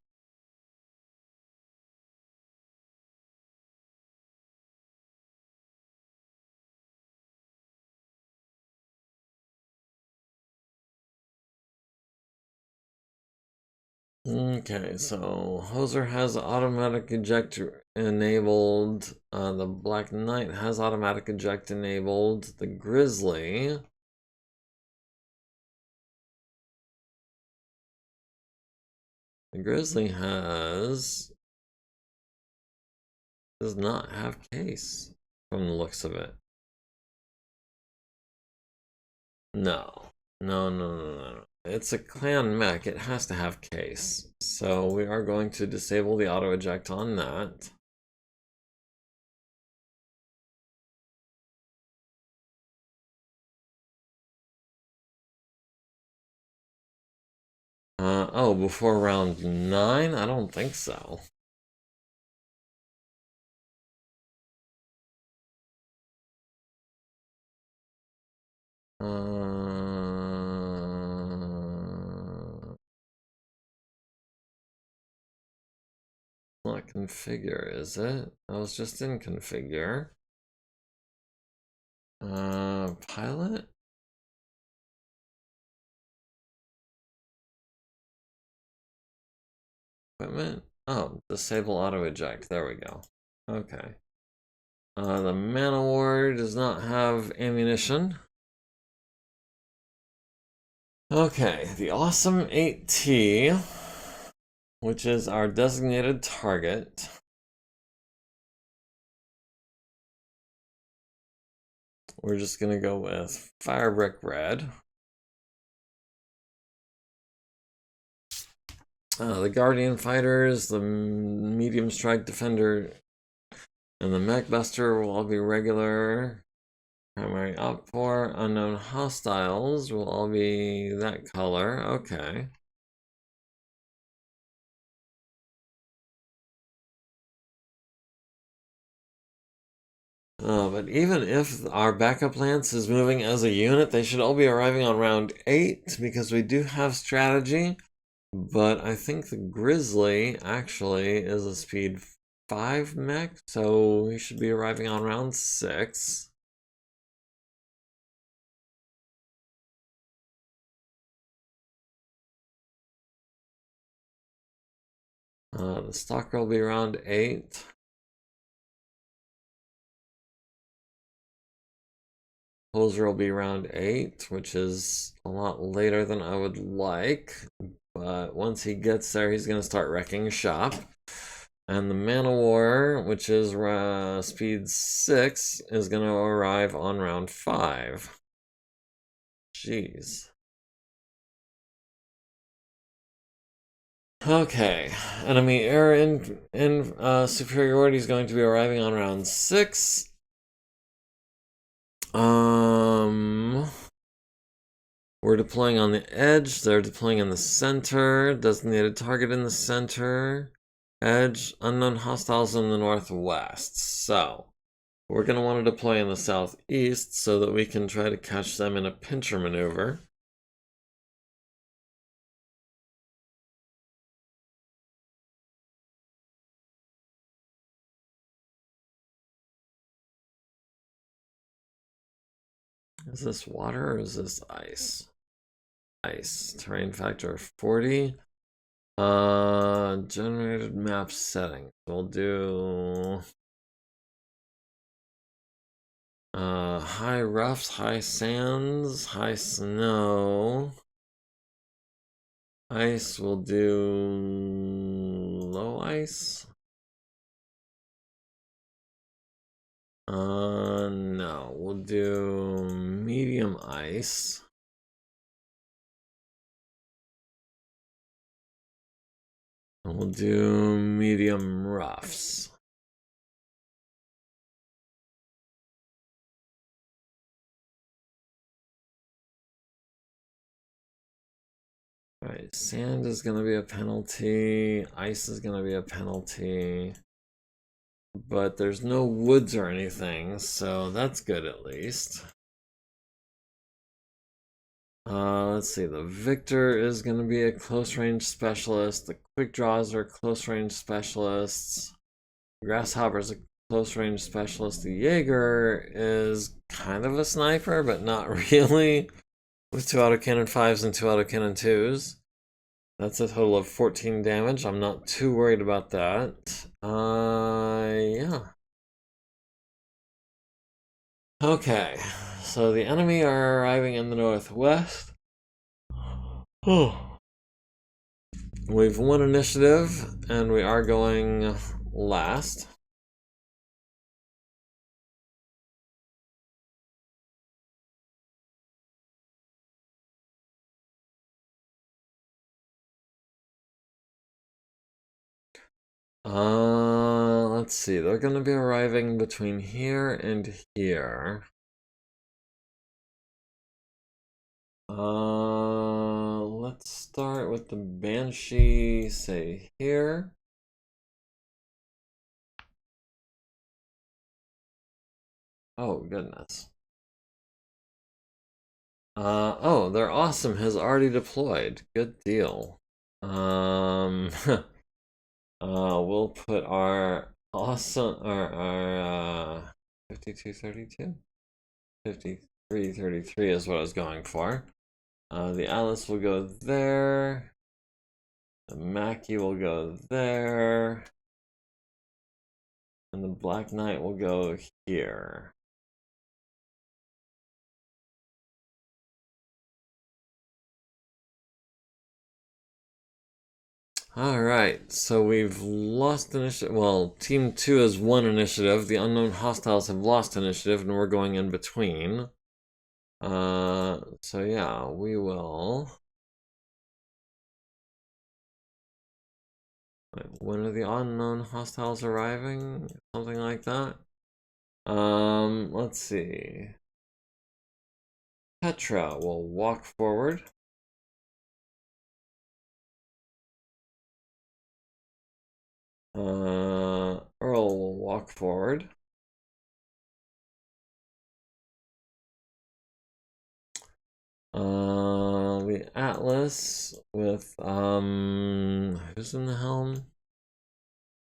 [SPEAKER 1] Okay, so Hoser has automatic eject enabled. The Black Knight has automatic eject enabled. The Grizzly does not have case from the looks of it. No. No. It's a clan mech. It has to have case. So we are going to disable the auto eject on that. Oh, before round 9? I don't think so. Not configure, is it? I was just in configure. Pilot? Equipment? Oh, disable auto eject. There we go. Okay. The Man-O-War does not have ammunition. Okay, the Awesome 8T, which is our designated target. We're just gonna go with Fire Brick Red. The Guardian Fighters, the Medium Strike Defender, and the Mech Buster will all be regular. Primary outpour, unknown hostiles will all be that color. Okay. But even if our backup lance is moving as a unit, they should all be arriving on round 8 because we do have strategy. But I think the Grizzly actually is a speed 5 mech, so he should be arriving on round 6. The Stalker will be around 8. Hoser will be around 8, which is a lot later than I would like. But once he gets there, he's going to start wrecking shop. And the Man-O-War, which is speed 6, is going to arrive on round 5. Jeez. Okay, enemy air in superiority is going to be arriving on round 6. We're deploying on the edge. They're deploying in the center. Designated target in the center. Edge. Unknown hostiles in the northwest. So, we're going to want to deploy in the southeast so that we can try to catch them in a pincher maneuver. Is this water or is this ice? Ice. Terrain factor 40. Generated map settings. We'll do high roughs, high sands, high snow. Ice, we'll do low ice. No, we'll do medium ice. And we'll do medium roughs. All right, sand is going to be a penalty. Ice is going to be a penalty. But there's no woods or anything, so that's good at least. Let's see, the Victor is going to be a close range specialist. The Quick Draws are close range specialists. Grasshopper's a close range specialist. The Jaeger is kind of a sniper, but not really, with 2 autocannon 5s and 2 autocannon 2s. That's a total of 14 damage. I'm not too worried about that. Yeah. Okay, so the enemy are arriving in the northwest. Oh. We've won initiative, and we are going last. Let's see. They're going to be arriving between here and here. Let's start with the Banshee, say here. Oh, goodness. Oh, they're awesome. Has already deployed. Good deal. We'll put our awesome, our 5232? 5333 is what I was going for. The Atlas will go there. The Mackie will go there. And the Black Knight will go here. Alright, so we've lost initiative. Well, Team 2 has won initiative. The unknown hostiles have lost initiative, and we're going in between. So yeah, we will. Wait, when are the unknown hostiles arriving? Something like that. Let's see. Petra will walk forward. Earl will walk forward. The Atlas with who's in the helm?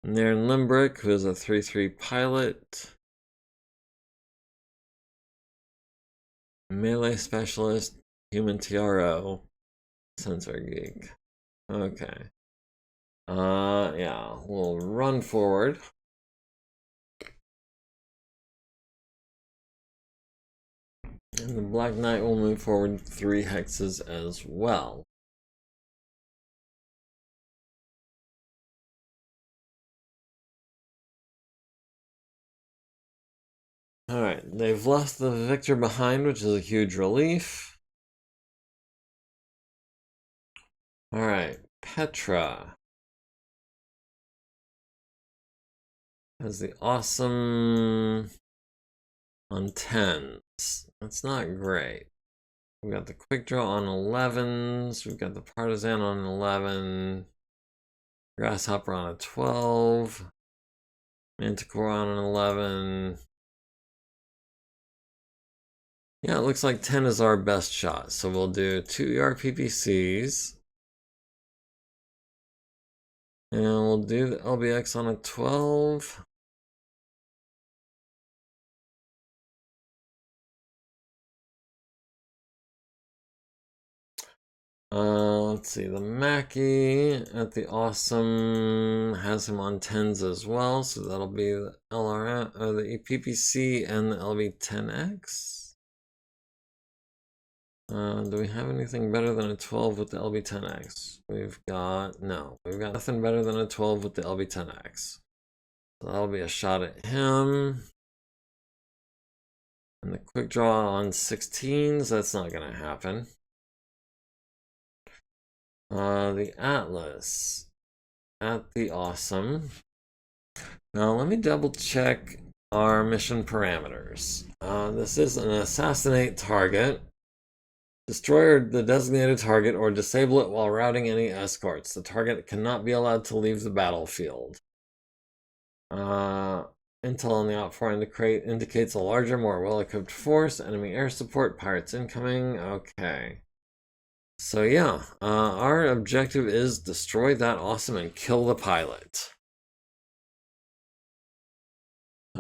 [SPEAKER 1] Nairn Limbrick, who's a 3/3 pilot. Melee specialist, human TRO, sensor geek. Okay. Yeah, we'll run forward. And the Black Knight will move forward 3 hexes as well. Alright, they've left the Victor behind, which is a huge relief. Alright, Petra has the awesome on 10s. That's not great. We've got the Quick Draw on 11s. We've got the Partisan on 11. Grasshopper on a 12. Manticore on an 11. Yeah, it looks like 10 is our best shot. So we'll do 2 ER PPCs. And we'll do the LBX on a 12. Let's see, the Mackie at the awesome has him on 10s as well, so that'll be the LRM, or the PPC and the LB10X. Do we have anything better than a 12 with the LB10X? We've got nothing better than a 12 with the LB10X. So that'll be a shot at him. And the quick draw on 16s, that's not gonna happen. The Atlas at the Awesome. Now let me double check our mission parameters. This is an assassinate target. Destroy the designated target or disable it while routing any escorts. The target cannot be allowed to leave the battlefield. Intel on the outfront in the crate indicates a larger, more well-equipped force. Enemy air support, pirates incoming. Okay. So yeah, our objective is destroy that Awesome and kill the pilot.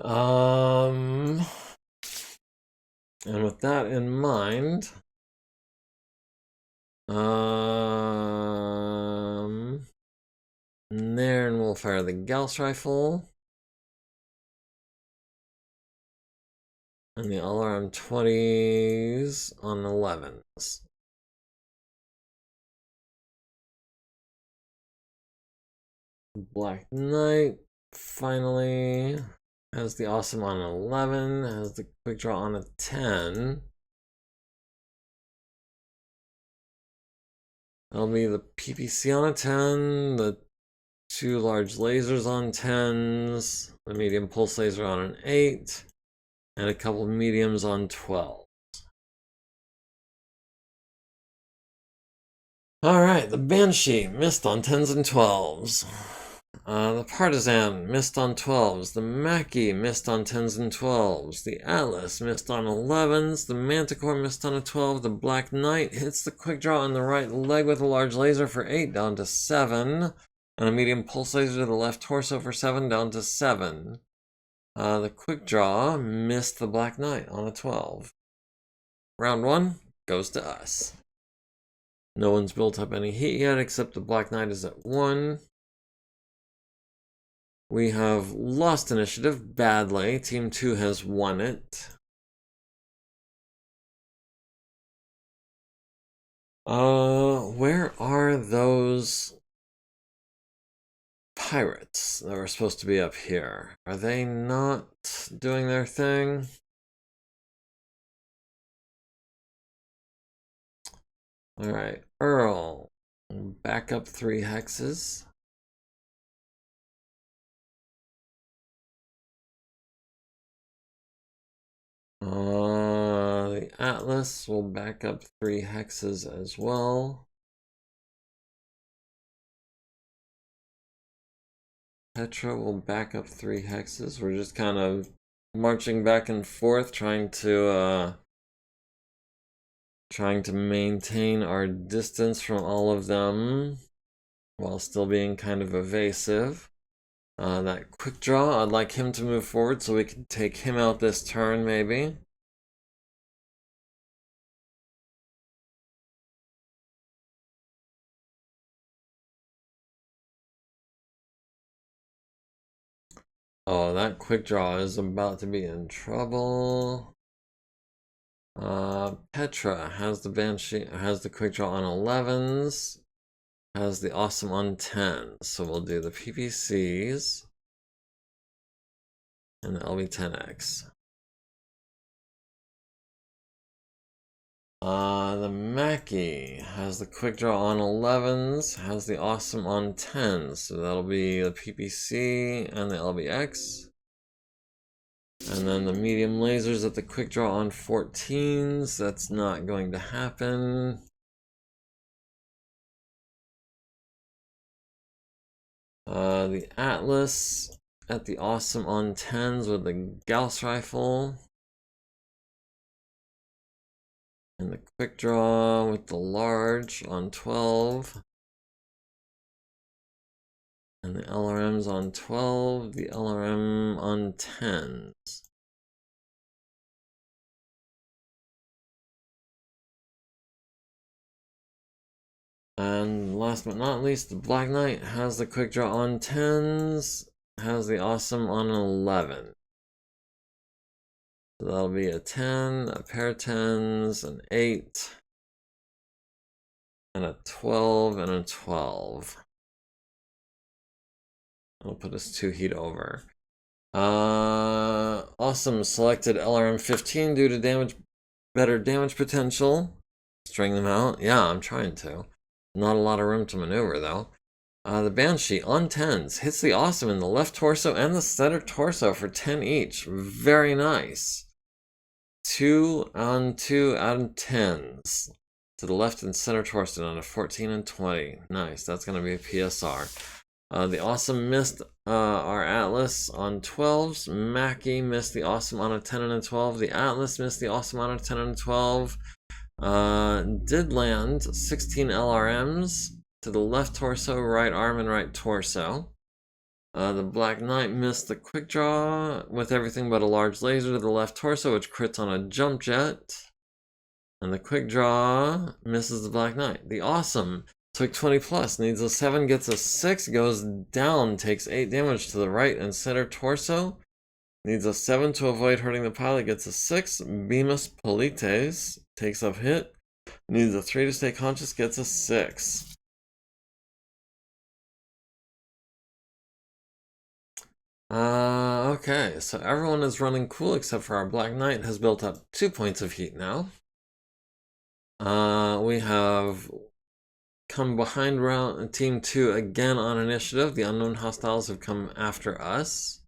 [SPEAKER 1] And with that in mind, there, and we'll fire the Gauss rifle. And the alarm 20s on 11s. Black Knight finally has the Awesome on 11, has the quick draw on a 10. That'll be the PPC on a 10, the 2 large lasers on 10s, the medium pulse laser on an 8, and a couple of mediums on 12. Alright, the Banshee missed on 10s and 12s. The Partisan missed on 12s. The MekHQ missed on 10s and 12s. The Atlas missed on 11s. The Manticore missed on a 12. The Black Knight hits the quick draw on the right leg with a large laser for 8, down to 7. And a medium pulse laser to the left torso for 7, down to 7. The quick draw missed the Black Knight on a 12. Round 1 goes to us. No one's built up any heat yet, except the Black Knight is at 1. We have lost initiative badly. Team 2 has won it. Where are those pirates that were supposed to be up here? Are they not doing their thing? Alright, Earl. Back up 3 hexes. The Atlas will back up 3 hexes as well. Petra will back up 3 hexes. We're just kind of marching back and forth, trying to maintain our distance from all of them while still being kind of evasive. That quick draw, I'd like him to move forward so we can take him out this turn, maybe. Oh, that quick draw is about to be in trouble. Petra has the Banshee, has the quick draw on 11s, has the Awesome on 10s. So we'll do the PPCs and the LB10X. The MekHQ has the quick draw on 11s, has the Awesome on 10s. So that'll be the PPC and the LBX. And then the medium lasers at the quick draw on 14s. That's not going to happen. The Atlas at the Awesome on 10s with the Gauss rifle. And the quick draw with the large on 12. And the LRM's on 12, the LRM on 10s. And last but not least, the Black Knight has the quick draw on 10s, has the Awesome on 11. So that'll be a 10, a pair of 10s, an 8, and a 12 and a 12. I'll put us 2 heat over. Awesome. Selected LRM 15 due to better damage potential. String them out. Yeah, I'm trying to. Not a lot of room to maneuver though. The Banshee on 10s hits the Awesome in the left torso and the center torso for 10 each. Very nice. 2 on 2 out of 10s to the left and center torso on a 14 and 20. Nice. That's going to be a PSR. The Awesome missed our Atlas on 12s. Mackie missed the Awesome on a 10 and a 12. The Atlas missed the Awesome on a 10 and a 12. Did land 16 LRMs to the left torso, right arm, and right torso. The Black Knight missed the quick draw with everything but a large laser to the left torso, which crits on a jump jet. And the quick draw misses the Black Knight. The Awesome took 20 plus, needs a 7, gets a 6, goes down, takes 8 damage to the right and center torso. Needs a 7 to avoid hurting the pilot, gets a 6. Bemis Polites takes up hit. Needs a 3 to stay conscious, gets a 6. Okay, so everyone is running cool except for our Black Knight has built up 2 points of heat now. We have come behind round team 2 again on initiative. The unknown hostiles have come after us.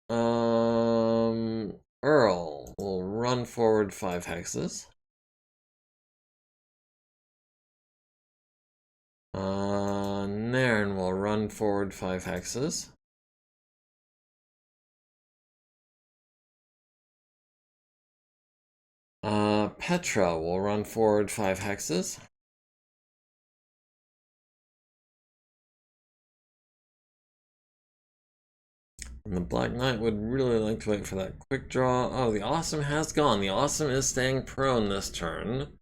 [SPEAKER 1] Earl will run forward 5 hexes. Nairn will run forward 5 hexes. Petra will run forward 5 hexes. And the Black Knight would really like to wait for that quick draw. Oh, the Awesome has gone. The Awesome is staying prone this turn.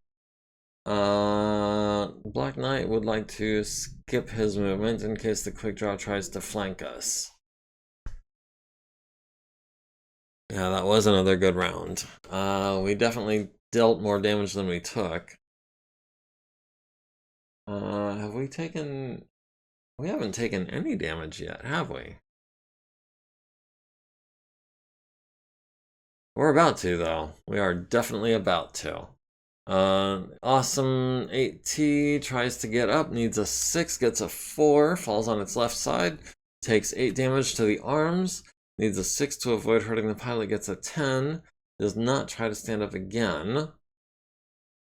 [SPEAKER 1] Black Knight would like to skip his movement in case the quick draw tries to flank us. Yeah, that was another good round. We definitely dealt more damage than we took. Have we taken... We haven't taken any damage yet, have we? We're about to, though. We are definitely about to. Awesome 8T tries to get up, needs a 6, gets a 4, falls on its left side, takes 8 damage to the arms, needs a 6 to avoid hurting the pilot, gets a 10, does not try to stand up again,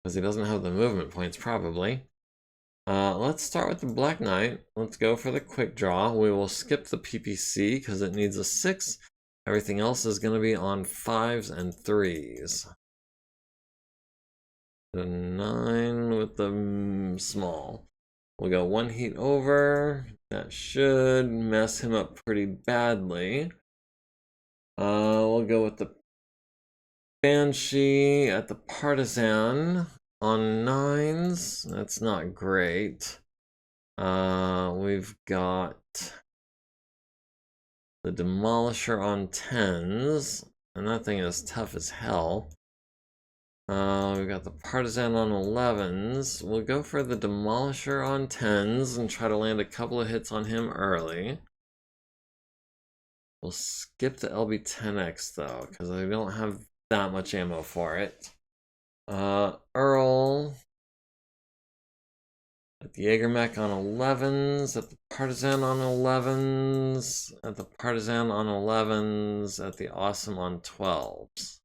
[SPEAKER 1] because he doesn't have the movement points, probably. Let's start with the Black Knight. Let's go for the quick draw. We will skip the PPC, because it needs a 6. Everything else is going to be on 5s and 3s. The 9 with the small. We'll go 1 heat over. That should mess him up pretty badly. We'll go with the Banshee at the Partisan on 9s. That's not great. We've got the Demolisher on 10s. And that thing is tough as hell. We've got the Partisan on 11s. We'll go for the Demolisher on 10s and try to land a couple of hits on him early. We'll skip the LB-10X though, because I don't have that much ammo for it. Earl at the MegaMek on 11s, at the Partisan on 11s, at the Partisan on 11s, at the Awesome on 12s.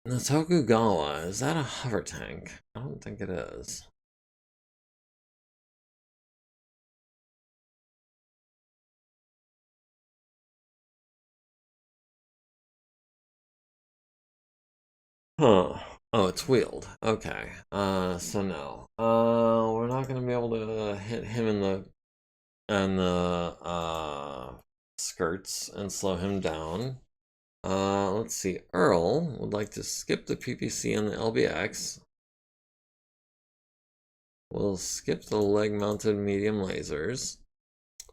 [SPEAKER 1] The Tokugawa, is that a hover tank? I don't think it is. Huh. Oh, it's wheeled. Okay. So no. We're not gonna be able to hit him in the skirts and slow him down. Let's see. Earl would like to skip the PPC and the LBX. We'll skip the leg-mounted medium lasers.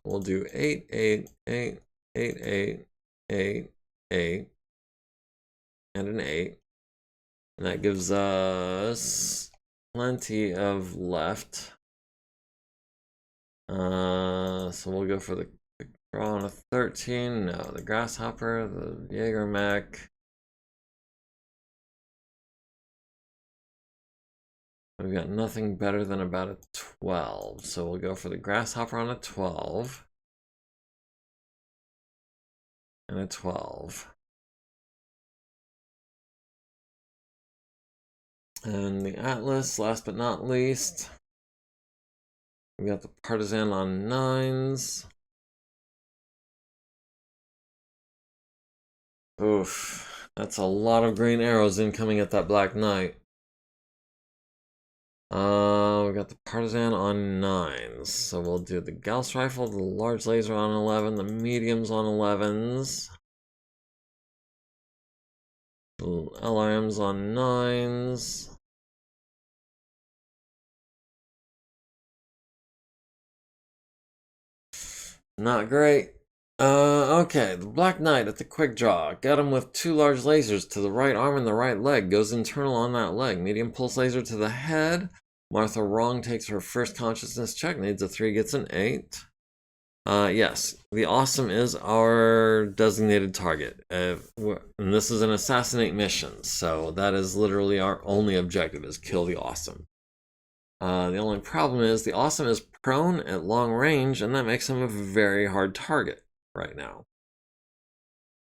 [SPEAKER 1] We'll do 8, 8, 8, 8, 8, 8, 8. and an 8. And that gives us plenty of left. So we'll go for the quick draw on a 13. No, the grasshopper, the MegaMek. We've got nothing better than about a 12. So we'll go for the grasshopper on a 12. And a 12. And the Atlas, last but not least. We got the Partisan on 9s. Oof, that's a lot of green arrows incoming at that Black Knight. We got the Partisan on 9s. So we'll do the Gauss Rifle, the large laser on 11, the mediums on 11s. The LRMs on 9s. Not great. Okay, the Black Knight at the quick draw. Got him with 2 large lasers to the right arm and the right leg. Goes internal on that leg. Medium pulse laser to the head. Martha Wrong takes her first consciousness check. Needs a 3, gets an 8. Yes, the Awesome is our designated target. And this is an assassinate mission. So that is literally our only objective, is kill the Awesome. The only problem is the Awesome is prone at long range, and that makes him a very hard target right now.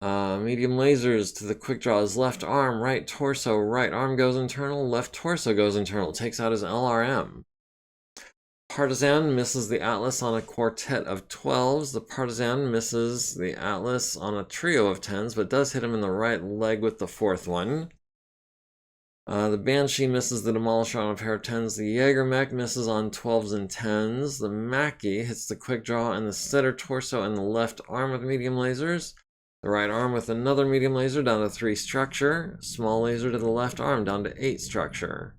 [SPEAKER 1] Medium lasers to the quick draw is left arm, right torso, right arm goes internal, left torso goes internal, takes out his LRM. Partisan misses the Atlas on a quartet of 12s. The Partisan misses the Atlas on a trio of 10s, but does hit him in the right leg with the 4th one. The Banshee misses the Demolisher on a pair of 10s. The MegaMek misses on 12s and 10s. The Mackie hits the quick draw and the center torso and the left arm with medium lasers. The right arm with another medium laser down to 3 structure. Small laser to the left arm down to 8 structure.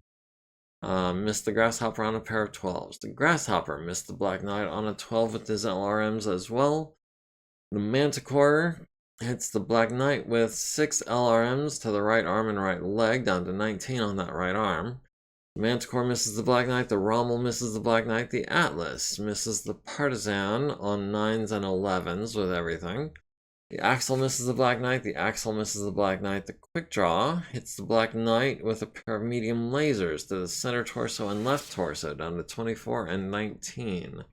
[SPEAKER 1] Missed the Grasshopper on a pair of 12s. The Grasshopper missed the Black Knight on a 12 with his LRMs as well. The Manticore hits the Black Knight with 6 LRMs to the right arm and right leg, down to 19 on that right arm. The Manticore misses the Black Knight, the Rommel misses the Black Knight, the Atlas misses the Partisan on 9s and 11s with everything. The Axle misses the Black Knight, the Axle misses the Black Knight, the Quick Draw hits the Black Knight with a pair of medium lasers to the center torso and left torso, down to 24 and 19.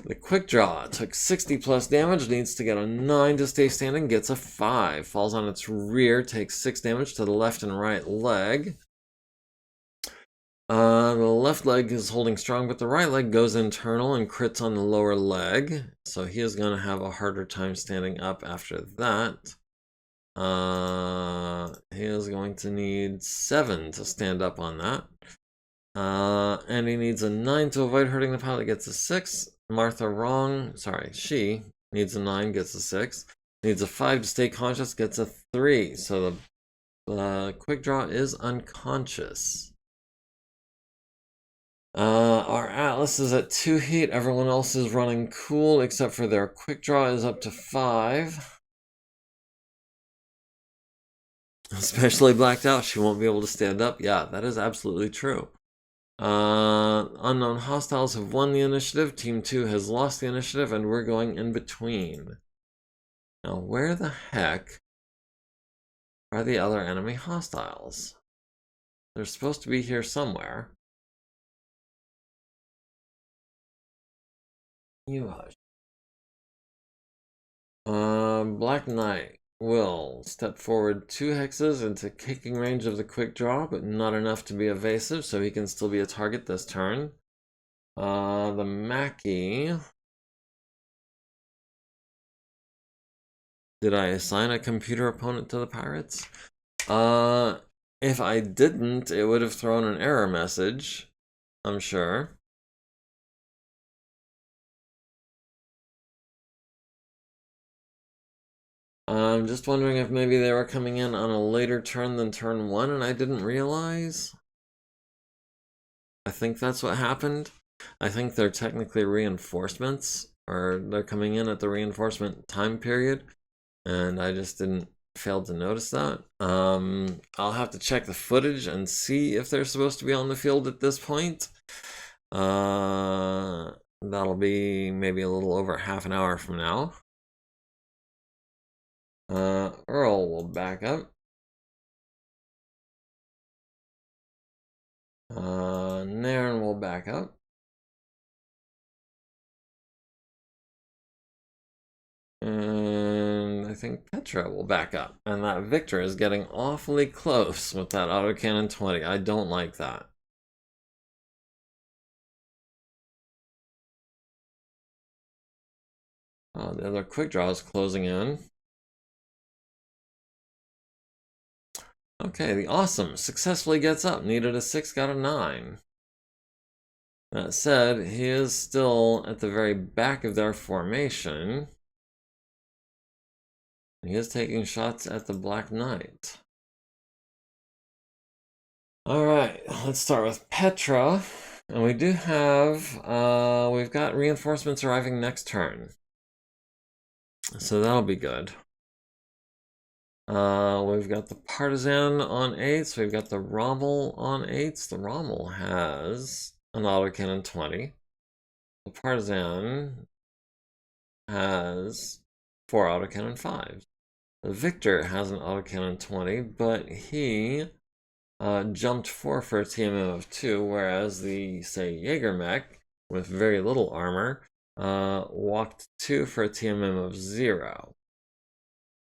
[SPEAKER 1] The Quick Draw took 60 plus damage, needs to get a 9 to stay standing, gets a 5. Falls on its rear, takes 6 damage to the left and right leg. The left leg is holding strong, but the right leg goes internal and crits on the lower leg. So he is going to have a harder time standing up after that. He is going to need 7 to stand up on that. And he needs a 9 to avoid hurting the pilot, gets a 6. Martha Wrong, sorry, she needs a 9, gets a 6. Needs a 5 to stay conscious, gets a 3. So the Quick Draw is unconscious. Our Atlas is at 2 heat. Everyone else is running cool except for their Quick Draw is up to 5. Especially blacked out. She won't be able to stand up. Yeah, that is absolutely true. Unknown hostiles have won the initiative. Team 2 has lost the initiative, and we're going in between. Now, where the heck are the other enemy hostiles? They're supposed to be here somewhere. You hush. Black Knight will step forward 2 hexes into kicking range of the Quick Draw, but not enough to be evasive, so he can still be a target this turn. The Mackie. Did I assign a computer opponent to the pirates? If I didn't, it would have thrown an error message, I'm sure. I'm just wondering if maybe they were coming in on a later turn than turn 1 and I didn't realize. I think that's what happened. I think they're technically reinforcements, or they're coming in at the reinforcement time period, and I just didn't failed to notice that. I'll have to check the footage and see if they're supposed to be on the field at this point. That'll be maybe a little over half an hour from now. Earl will back up. Nairn will back up. And I think Petra will back up. And that Victor is getting awfully close with that autocannon 20. I don't like that. The other quick draw is closing in. Okay, the awesome successfully gets up. Needed a 6, got a 9. That said, he is still at the very back of their formation. He is taking shots at the Black Knight. Alright, let's start with Petra. And we do have, we've got reinforcements arriving next turn. So that'll be good. We've got the Partisan on 8s. We've got the Rommel on 8s. The Rommel has an autocannon 20. The Partisan has 4 autocannon 5s. The Victor has an autocannon 20, but he jumped 4 for a TMM of 2, whereas the, say, MegaMek, with very little armor, walked 2 for a TMM of 0.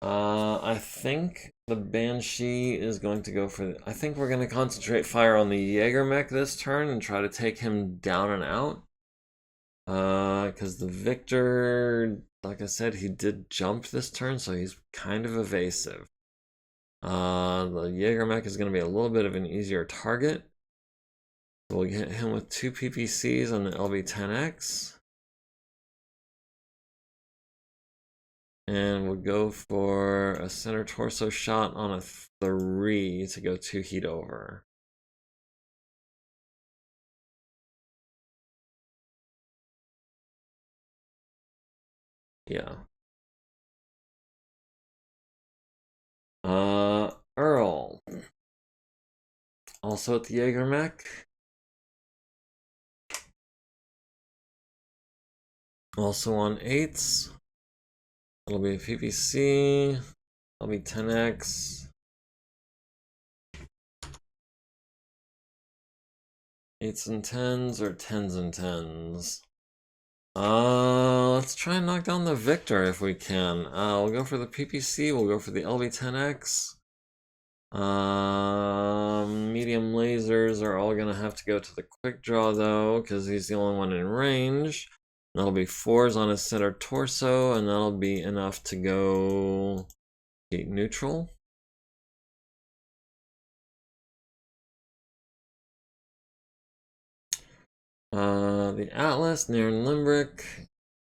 [SPEAKER 1] I think the Banshee is going to go for... I think we're going to concentrate fire on the MegaMek this turn and try to take him down and out. Because the Victor, like I said, he did jump this turn, so he's kind of evasive. The MegaMek is going to be a little bit of an easier target. So we'll get him with 2 PPCs on the LB-10X. And we'll go for a center torso shot on a 3 to go 2 heat over. Yeah. Earl. Also at the MegaMek. Also on 8s. It'll be a PPC. It'll be 10X. 8s and 10s or 10s and 10s. Let's try and knock down the Victor if we can. We'll go for the PPC, we'll go for the LB-10X. Medium lasers are all gonna have to go to the quick draw though, because he's the only one in range. That'll be 4s on his center torso, and that'll be enough to go heat neutral. The Atlas, Nairn Limbrick.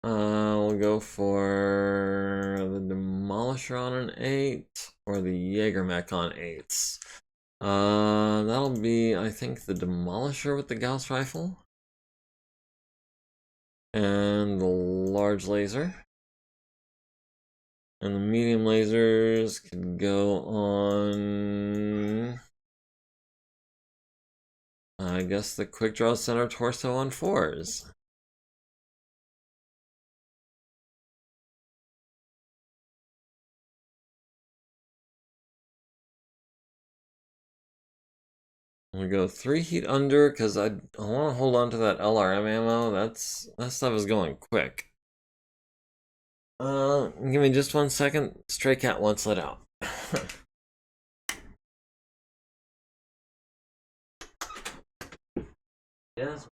[SPEAKER 1] We'll go for the Demolisher on an 8, or the MegaMek on 8s. That'll be, I think, the Demolisher with the Gauss rifle. And the large laser. And the medium lasers could go on... I guess the quick draw center torso on 4s. We go 3 heat under because I want to hold on to that LRM ammo. That stuff is going quick. Give me just 1 second. Stray cat wants let out. Yes.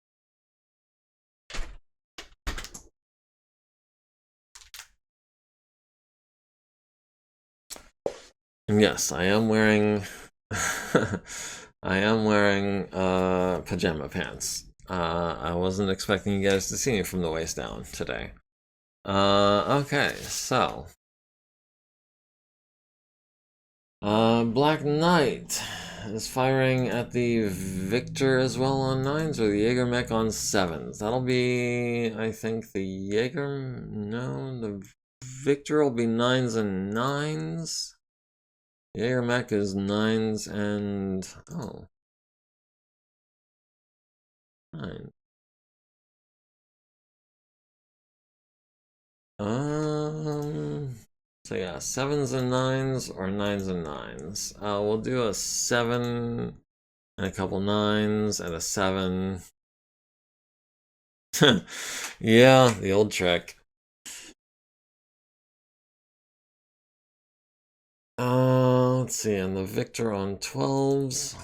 [SPEAKER 1] Yes, I am wearing I am wearing pajama pants. I wasn't expecting you guys to see me from the waist down today. Okay, so Black Knight is firing at the Victor as well on 9s, or the MegaMek on 7s. That'll be, I think, the the Victor will be 9s and 9s. MegaMek is 9s and... oh. 9. So yeah, 7s and 9s or 9s and 9s. We'll do a 7 and a couple 9s and a 7. Yeah, the old trick. Let's see, and the victor on 12s.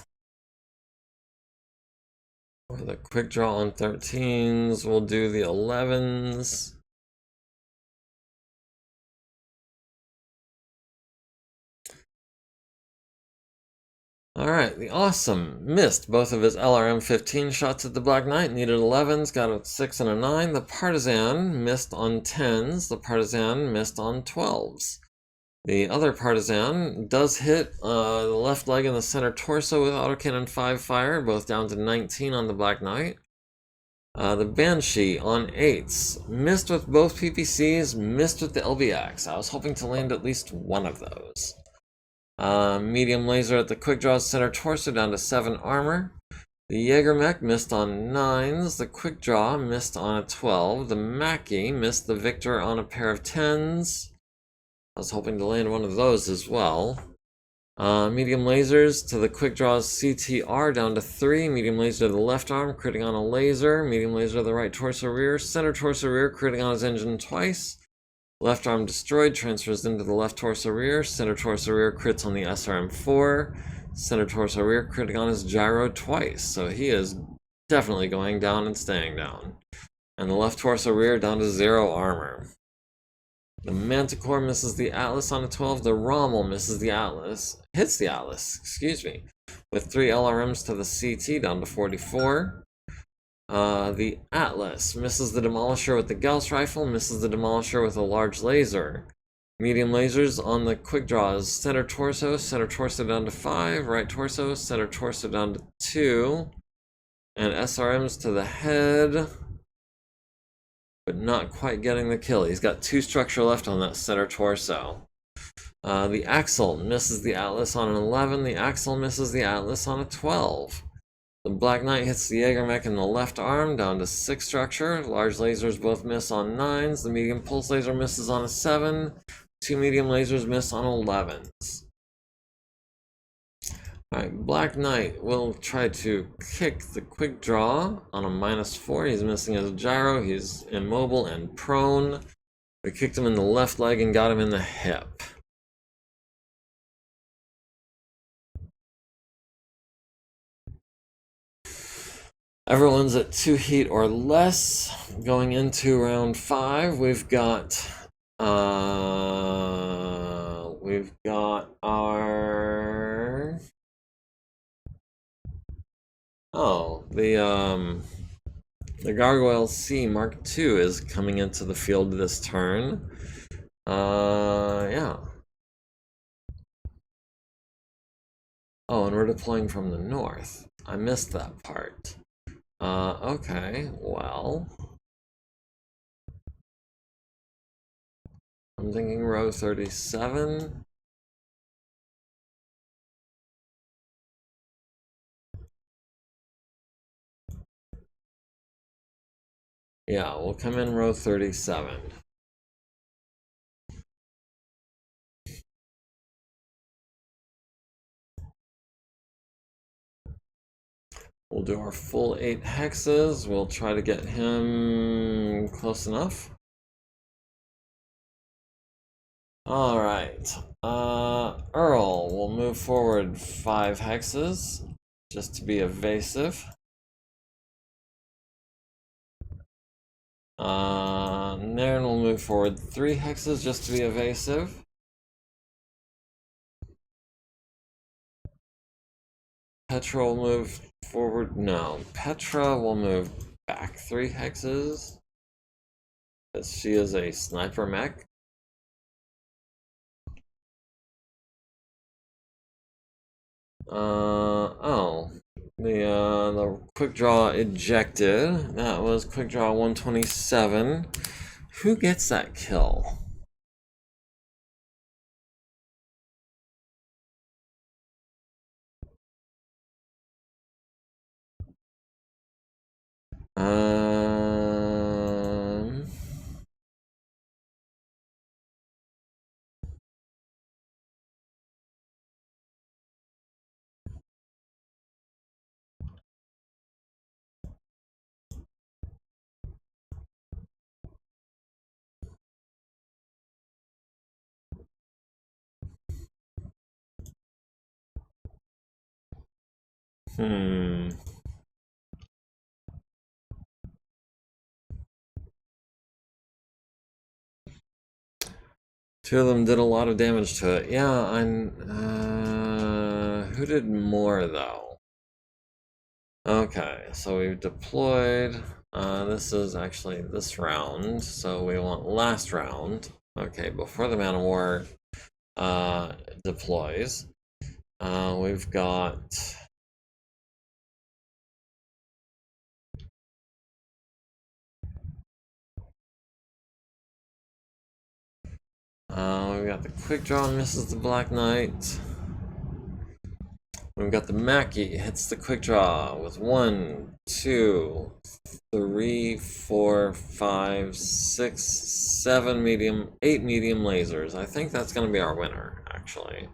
[SPEAKER 1] Or the quick draw on 13s. We'll do the 11s. Alright, the Awesome missed both of his LRM 15 shots at the Black Knight, needed 11s, got a 6 and a 9. The Partisan missed on 10s, the Partisan missed on 12s. The other Partisan does hit the left leg and the center torso with autocannon 5 fire, both down to 19 on the Black Knight. The Banshee on 8s, missed with both PPCs, missed with the LBX. I was hoping to land at least one of those. Medium laser at the quick draws center torso down to 7 armor. The MegaMek missed on 9s. The quick draw missed on a 12. The Mackie missed the victor on a pair of 10s. I was hoping to land one of those as well. Medium lasers to the quick draws CTR down to 3. Medium laser to the left arm, critting on a laser. Medium laser to the right torso rear. Center torso rear, critting on his engine twice. Left arm destroyed, transfers into the left torso rear. Center torso rear crits on the SRM4. Center torso rear critting on his gyro twice. So he is definitely going down and staying down. And the left torso rear down to 0 armor. The Manticore misses the Atlas on a 12. The Rommel misses the Atlas. Hits the Atlas, excuse me. With 3 LRMs to the CT down to 44. The Atlas misses the Demolisher with the Gauss rifle, misses the Demolisher with a large laser. Medium lasers on the quick draws. Center torso down to 5, right torso, center torso down to 2. And SRMs to the head, but not quite getting the kill. He's got 2 structure left on that center torso. The Axle misses the Atlas on an 11, the Axle misses the Atlas on a 12. The Black Knight hits the MegaMek in the left arm, down to 6 structure. Large lasers both miss on 9s. The medium pulse laser misses on a 7. 2 medium lasers miss on 11s. Alright, Black Knight will try to kick the quick draw on a -4. He's missing his gyro. He's immobile and prone. We kicked him in the left leg and got him in the hip. Everyone's at 2 heat or less. Going into round 5, we've got our the Gargoyle C Mark II is coming into the field this turn. Yeah. Oh, and we're deploying from the north. I missed that part. Okay, well, I'm thinking row 37. Yeah, we'll come in row 37. We'll do our full 8 hexes. We'll try to get him close enough. Alright. Earl will move forward 5 hexes, just to be evasive. Nairn will move forward 3 hexes, just to be evasive. Petra will move forward. No, Petra will move back 3 hexes, because she is a sniper mech. Oh, the quick draw ejected. That was quick draw 127. Who gets that kill? Um, hmm. Two of them did a lot of damage to it. Yeah, who did more though? Okay, so we've deployed. This is actually this round, so we want last round. Okay, before the Man of War deploys. We've got we've got the quick draw and misses the Black Knight. We've got the Mackie hits the quick draw with 1, 2, 3, 4, 5, 6, 7 medium, 8 medium lasers. I think that's gonna be our winner, actually.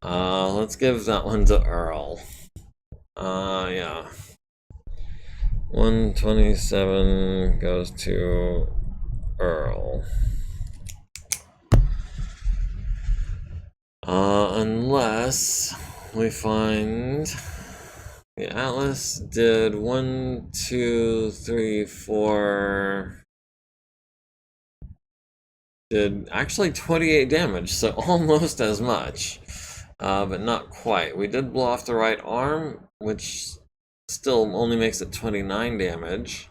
[SPEAKER 1] Let's give that one to Earl. Yeah. 127 goes to Earl. Unless we find the Atlas did 1, 2, 3, 4. Did actually 28 damage, so almost as much, but not quite. We did blow off the right arm, which still only makes it 29 damage.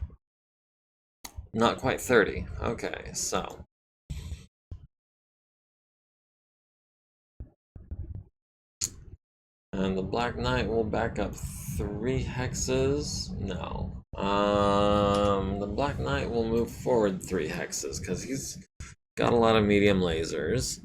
[SPEAKER 1] Not quite 30. Okay, so. And the Black Knight will back up 3 hexes. No. The Black Knight will move forward 3 hexes because he's got a lot of medium lasers.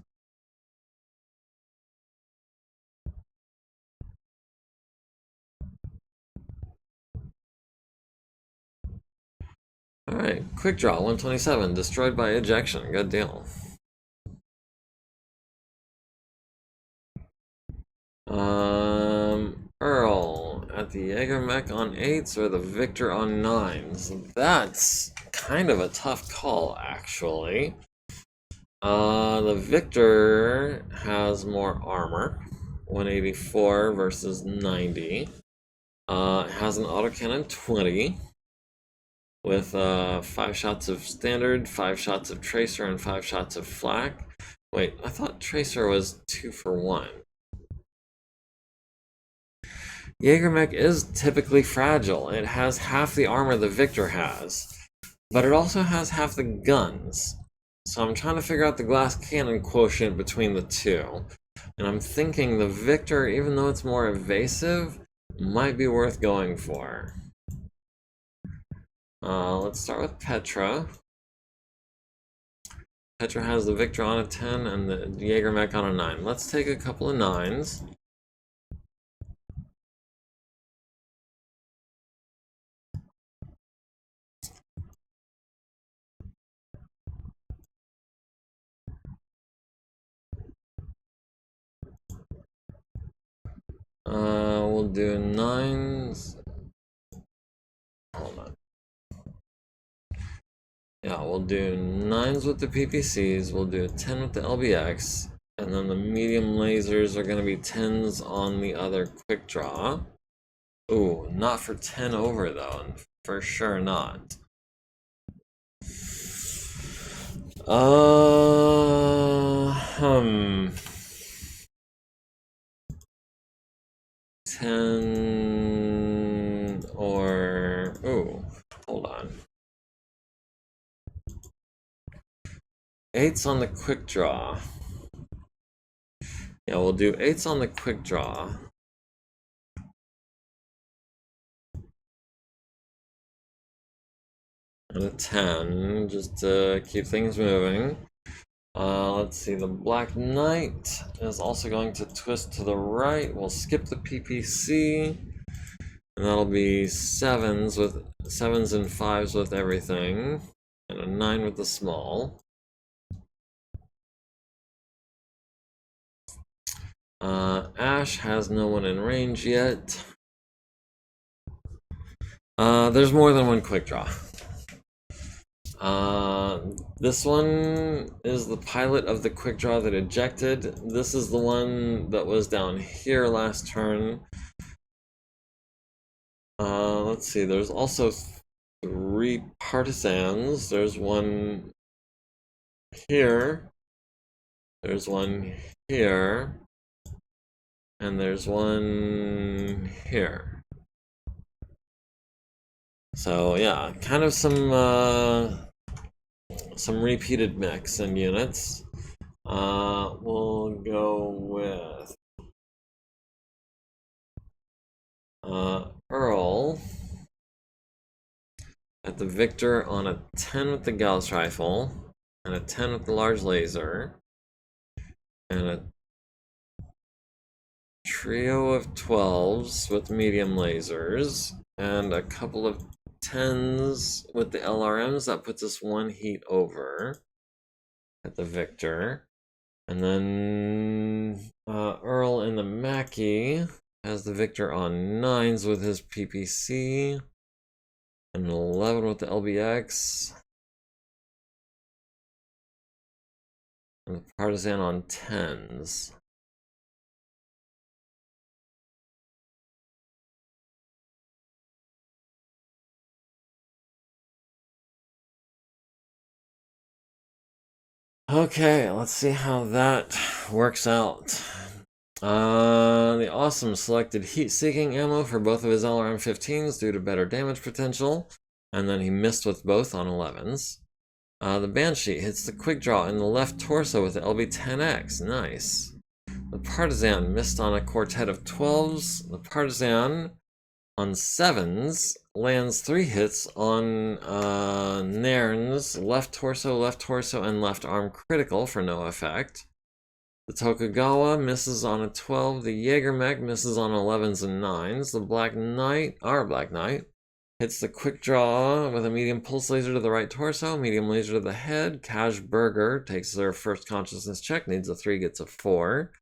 [SPEAKER 1] Alright, quick draw 127, destroyed by ejection. Good deal. Earl at the MegaMek on 8s or the Victor on 9s. That's kind of a tough call, actually. The Victor has more armor, 184 versus 90. It has an autocannon 20 with 5 shots of standard, 5 shots of tracer, and 5 shots of flak. Wait, I thought tracer was 2 for 1. MegaMek is typically fragile. It has half the armor the Victor has, but it also has half the guns. So I'm trying to figure out the glass cannon quotient between the two. And I'm thinking the Victor, even though it's more evasive, might be worth going for. Let's start with Petra. Petra has the Victor on a 10 and the MegaMek on a 9. Let's take a couple of 9s. We'll do 9s. Hold on. Yeah, we'll do 9s with the PPCs, we'll do a 10 with the LBX, and then the medium lasers are going to be 10s on the other quick draw. Ooh, not for 10 over though, for sure not. 10 or, ooh, hold on. 8s on the quick draw. Yeah, we'll do 8s on the quick draw. And a 10, just to keep things moving. Let's see, the Black Knight is also going to twist to the right. We'll skip the PPC. And that'll be sevens and fives with everything. And a 9 with the small. Ash has no one in range yet. There's more than one quick draw. This one is the pilot of the quick draw that ejected. This is the one that was down here last turn. Let's see, there's also 3 partisans. There's one here. There's one here. And there's one here. So yeah, kind of some repeated mechs and units. We'll go with Earl at the Victor on a 10 with the Gauss rifle and a 10 with the large laser and a trio of 12s with medium lasers and a couple of 10s with the LRMs. That puts us 1 heat over at the Victor. And then Earl in the Mackie has the Victor on 9s with his PPC and an 11 with the LBX. And the Partisan on 10s. Okay, let's see how that works out. The Awesome selected heat-seeking ammo for both of his LRM-15s due to better damage potential, and then he missed with both on 11s. The Banshee hits the quick draw in the left torso with the LB-10X, nice. The Partisan missed on a quartet of 12s. The Partisan on 7s lands 3 hits on Nairn's left torso, and left arm critical for no effect. The Tokugawa misses on a 12. The MegaMek misses on 11s and 9s. The Black Knight, hits the quick draw with a medium pulse laser to the right torso, medium laser to the head. Cash Burger takes their first consciousness check, needs a 3, gets a 4.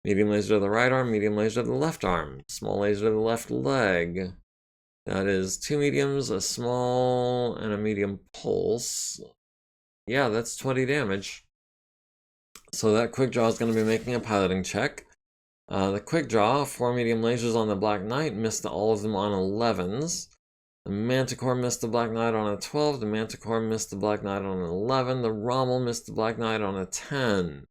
[SPEAKER 1] Medium laser to the right arm, medium laser to the left arm, small laser to the left leg. That is 2 mediums, a small, and a medium pulse. Yeah, that's 20 damage. So that quick draw is going to be making a piloting check. The quick draw, 4 medium lasers on the Black Knight, missed all of them on 11s. The Manticore missed the Black Knight on a 12. The Manticore missed the Black Knight on an 11. The Rommel missed the Black Knight on a 10.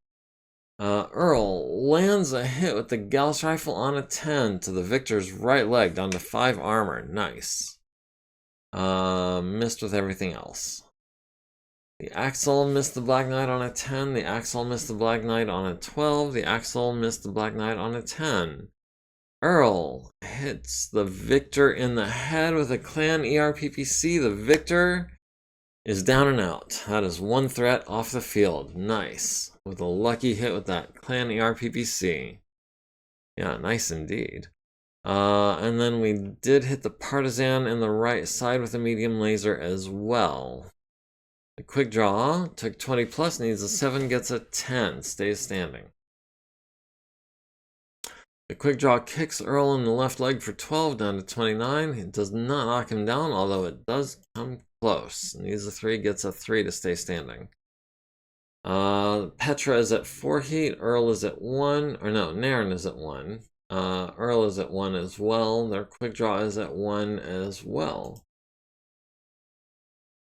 [SPEAKER 1] Earl lands a hit with the Gauss rifle on a 10 to the Victor's right leg, down to 5 armor. Nice. Missed with everything else. The Axel missed the Black Knight on a 10. The Axel missed the Black Knight on a 12. The Axel missed the Black Knight on a 10. Earl hits the Victor in the head with a Clan ERPPC. The Victor is down and out. That is 1 threat off the field. Nice. With a lucky hit with that Clan ERPPC. Yeah, nice indeed. And then we did hit the Partisan in the right side with a medium laser as well. The quick draw took 20 plus, needs a 7, gets a 10, stays standing. The quick draw kicks Earl in the left leg for 12, down to 29. It does not knock him down, although it does come close. Needs a 3, gets a 3 to stay standing. Petra is at 4 heat, Earl is at 1, or no, Nairn is at 1. Earl is at 1 as well. Their quick draw is at 1 as well.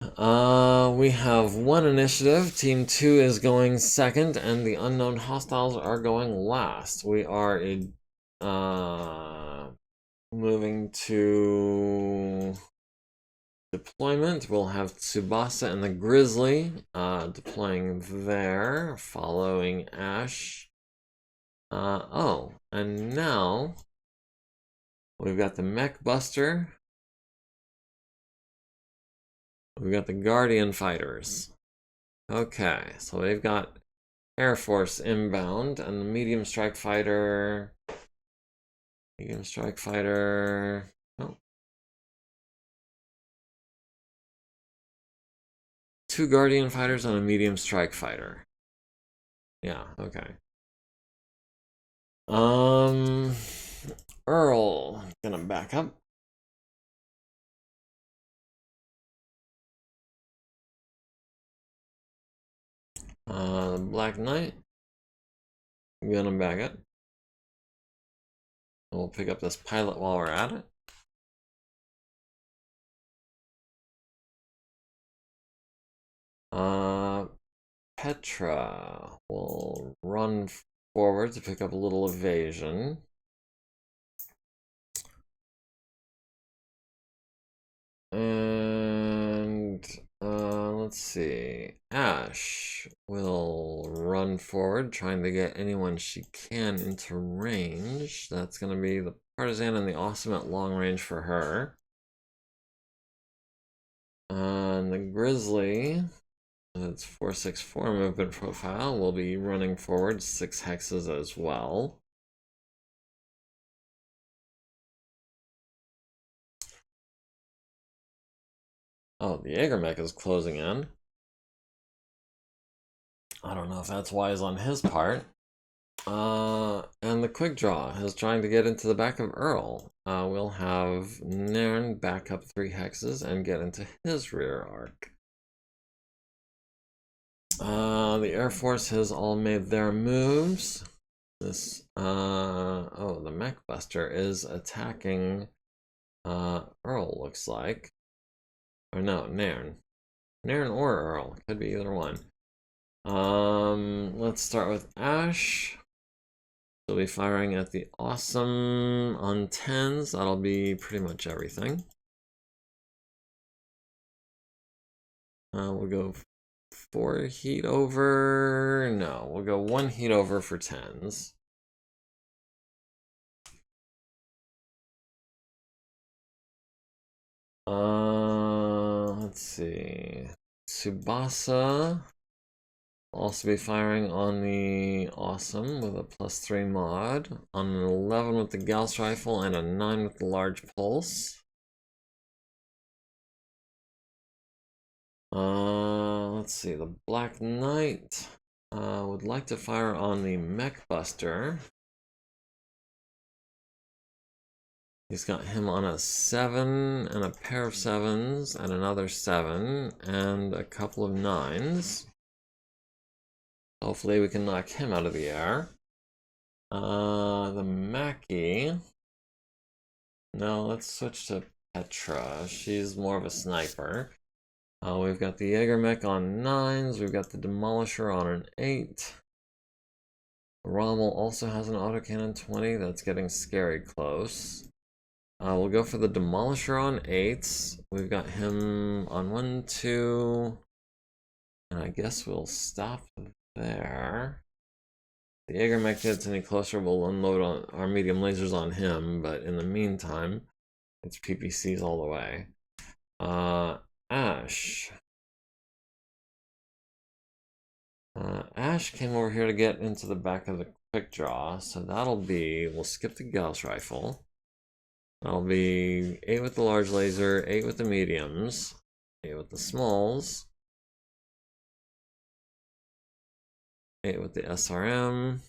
[SPEAKER 1] We have 1 initiative. Team 2 is going second, and the unknown hostiles are going last. We are moving to deployment. We'll have Tsubasa and the Grizzly deploying there, following Ash. Oh, and now we've got the Mech Buster. We've got the Guardian Fighters. Okay, so they've got Air Force inbound and the Medium Strike Fighter. Oh, 2 Guardian fighters and a medium strike fighter. Yeah, okay. Earl, gonna back up. Black Knight, gonna back up. We'll pick up this pilot while we're at it. Petra will run forward to pick up a little evasion. And let's see. Ash will run forward, trying to get anyone she can into range. That's going to be the Partisan and the Awesome at long range for her. And the Grizzly, that's 464 movement profile, will be running forward 6 hexes as well. Oh, the MegaMek is closing in. I don't know if that's wise on his part. And the quick draw is trying to get into the back of Earl. We'll have Nairn back up 3 hexes and get into his rear arc. The Air Force has all made their moves. This, oh, the Mech Buster is attacking Earl, looks like. Or no, Nairn. Nairn or Earl, could be either one. Let's start with Ash. She'll be firing at the Awesome on 10s. That'll be pretty much everything. We'll go 4 heat over. No, we'll go 1 heat over for 10s. Let's see. Tsubasa will also be firing on the Awesome with a +3 mod, on an 11 with the Gauss rifle, and a 9 with the large pulse. Let's see. The Black Knight would like to fire on the Mech Buster. He's got him on a 7 and a pair of 7s and another 7 and a couple of 9s. Hopefully we can knock him out of the air. The Mackie. No, let's switch to Petra. She's more of a sniper. We've got the MegaMek on 9s. We've got the Demolisher on an 8. Rommel also has an autocannon 20. That's getting scary close. We'll go for the Demolisher on 8s. We've got him on 1, 2. And I guess we'll stop there. The MegaMek gets any closer, we'll unload on our medium lasers on him, but in the meantime, it's PPCs all the way. Ash. Ash came over here to get into the back of the quick draw, so that'll be, we'll skip the Gauss rifle. That'll be 8 with the large laser, 8 with the mediums, 8 with the smalls, 8 with the SRM,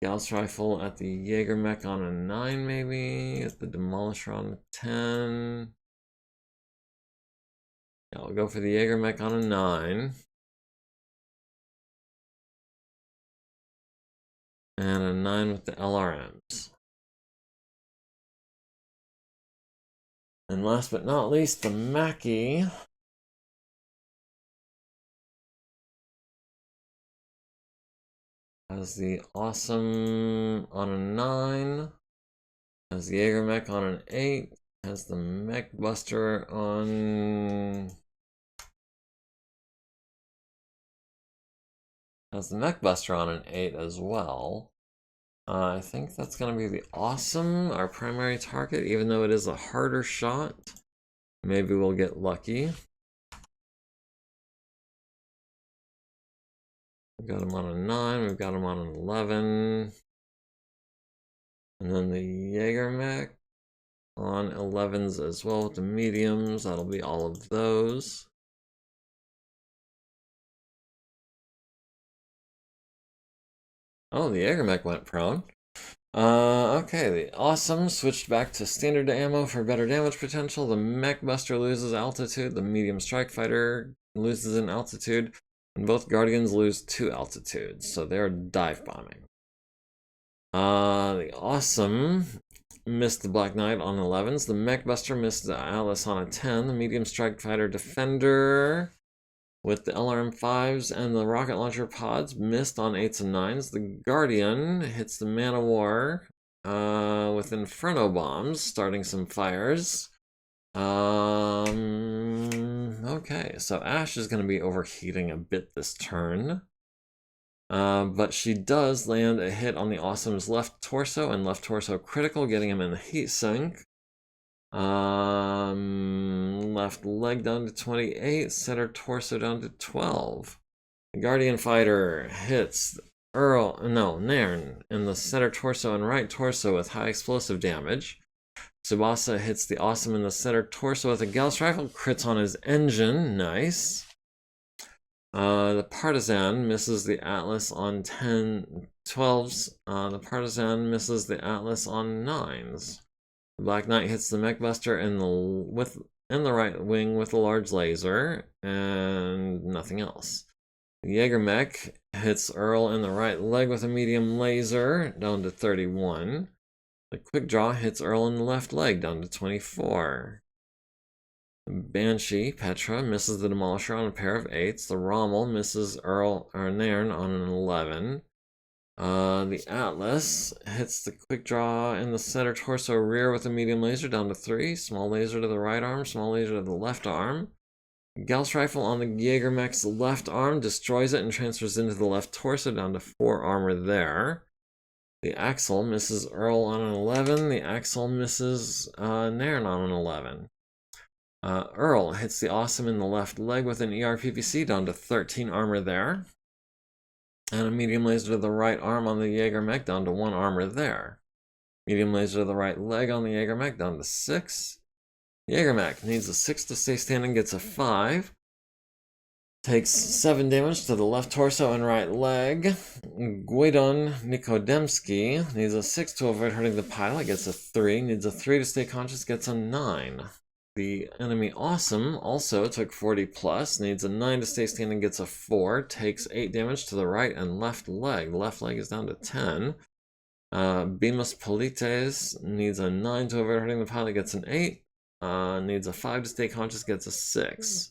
[SPEAKER 1] Gauss rifle at the MegaMek on a 9 maybe, at the Demolisher on a 10. Yeah, I'll go for the MegaMek on a 9. And a 9 with the LRMs. And last but not least, the Mackie. Has the Awesome on a 9. Has the MegaMek on an 8. Has the Mech Buster on... Has the Mech Buster on an 8 as well. I think that's going to be the Awesome, our primary target, even though it is a harder shot. Maybe we'll get lucky. We've got him on a 9, we've got him on an 11. And then the MegaMek on 11s as well with the mediums. That'll be all of those. Oh, the MegaMek went prone. Okay, the Awesome switched back to standard ammo for better damage potential. The Mech Buster loses altitude. The Medium Strike Fighter loses in altitude. And both Guardians lose 2 altitudes, so they're dive bombing. The Awesome missed the Black Knight on 11s. The Mech Buster missed the Atlas on a 10. The Medium Strike Fighter Defender with the LRM-5s and the rocket launcher pods missed on 8s and 9s. The Guardian hits the Man of War with Inferno bombs, starting some fires. Okay, so Ash is going to be overheating a bit this turn. But she does land a hit on the Awesome's left torso, and left torso critical, getting him in the heat sink. Left leg down to 28, center torso down to 12. The Guardian Fighter hits Nairn in the center torso and right torso with high explosive damage. Tsubasa hits the Awesome in the center torso with a Gauss rifle, crits on his engine, nice. The Partisan misses the Atlas on 12s. The Partisan misses the Atlas on 9s. The Black Knight hits the Mech Buster in the right wing with a large laser, and nothing else. The MegaMek hits Earl in the right leg with a medium laser, down to 31. The Quick Draw hits Earl in the left leg, down to 24. The Banshee, Petra, misses the Demolisher on a pair of 8s. The Rommel misses Nairn on an 11. The Atlas hits the Quick Draw in the center torso rear with a medium laser, down to 3. Small laser to the right arm, small laser to the left arm. Gauss rifle on the MegaMek's left arm, destroys it and transfers into the left torso, down to 4 armor there. The Axle misses Earl on an 11. The Axle misses Nairn on an 11. Earl hits the Awesome in the left leg with an ERPPC, down to 13 armor there. And a medium laser to the right arm on the MegaMek, down to 1 armor there. Medium laser to the right leg on the MegaMek, down to 6. MegaMek needs a 6 to stay standing, gets a 5. Takes 7 damage to the left torso and right leg. Guidon Nikodemsky needs a 6 to avoid hurting the pilot, gets a 3. Needs a 3 to stay conscious, gets a 9. The enemy Awesome also took 40 plus, needs a 9 to stay standing, gets a 4, takes 8 damage to the right and left leg. The left leg is down to 10. Bemus Polites needs a 9 to avoid hurting the pilot, gets an 8. Needs a 5 to stay conscious, gets a 6.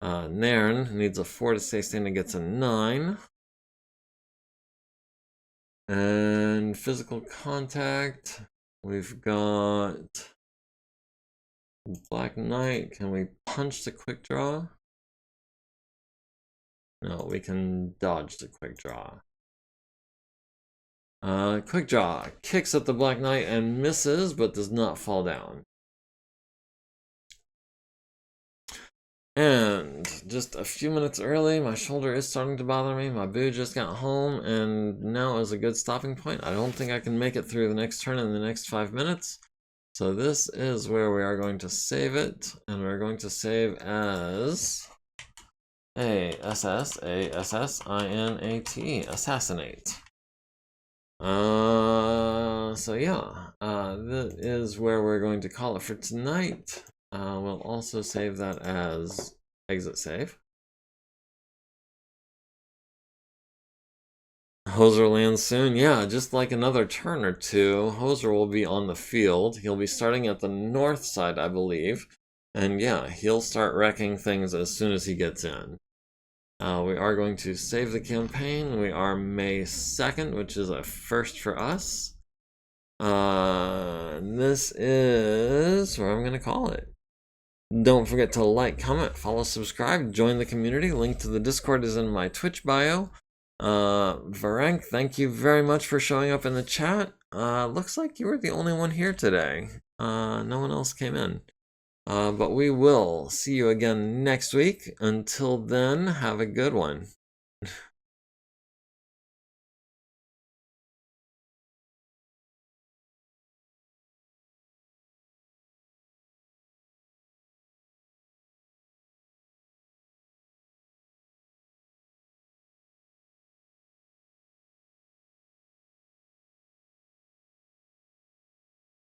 [SPEAKER 1] Nairn needs a 4 to stay standing, gets a 9. And physical contact, we've got Black Knight. Can we punch the Quick Draw? No, we can dodge the Quick Draw. Quick Draw kicks at the Black Knight and misses, but does not fall down. And just a few minutes early, my shoulder is starting to bother me. My boo just got home, and now is a good stopping point. I don't think I can make it through the next turn in the next 5 minutes. So this is where we are going to save it, and we're going to save as ASSASSINAT, assassinate. So yeah, that is where we're going to call it for tonight. We'll also save that as exit save. Hoser lands soon. Yeah, just like another turn or two, Hoser will be on the field. He'll be starting at the north side, I believe. And yeah, he'll start wrecking things as soon as he gets in. We are going to save the campaign. We are May 2nd, which is a first for us. This is where I'm going to call it. Don't forget to like, comment, follow, subscribe, join the community. Link to the Discord is in my Twitch bio. Varank, thank you very much for showing up in the chat. Looks like you were the only one here today. No one else came in. But we will see you again next week. Until then, have a good one.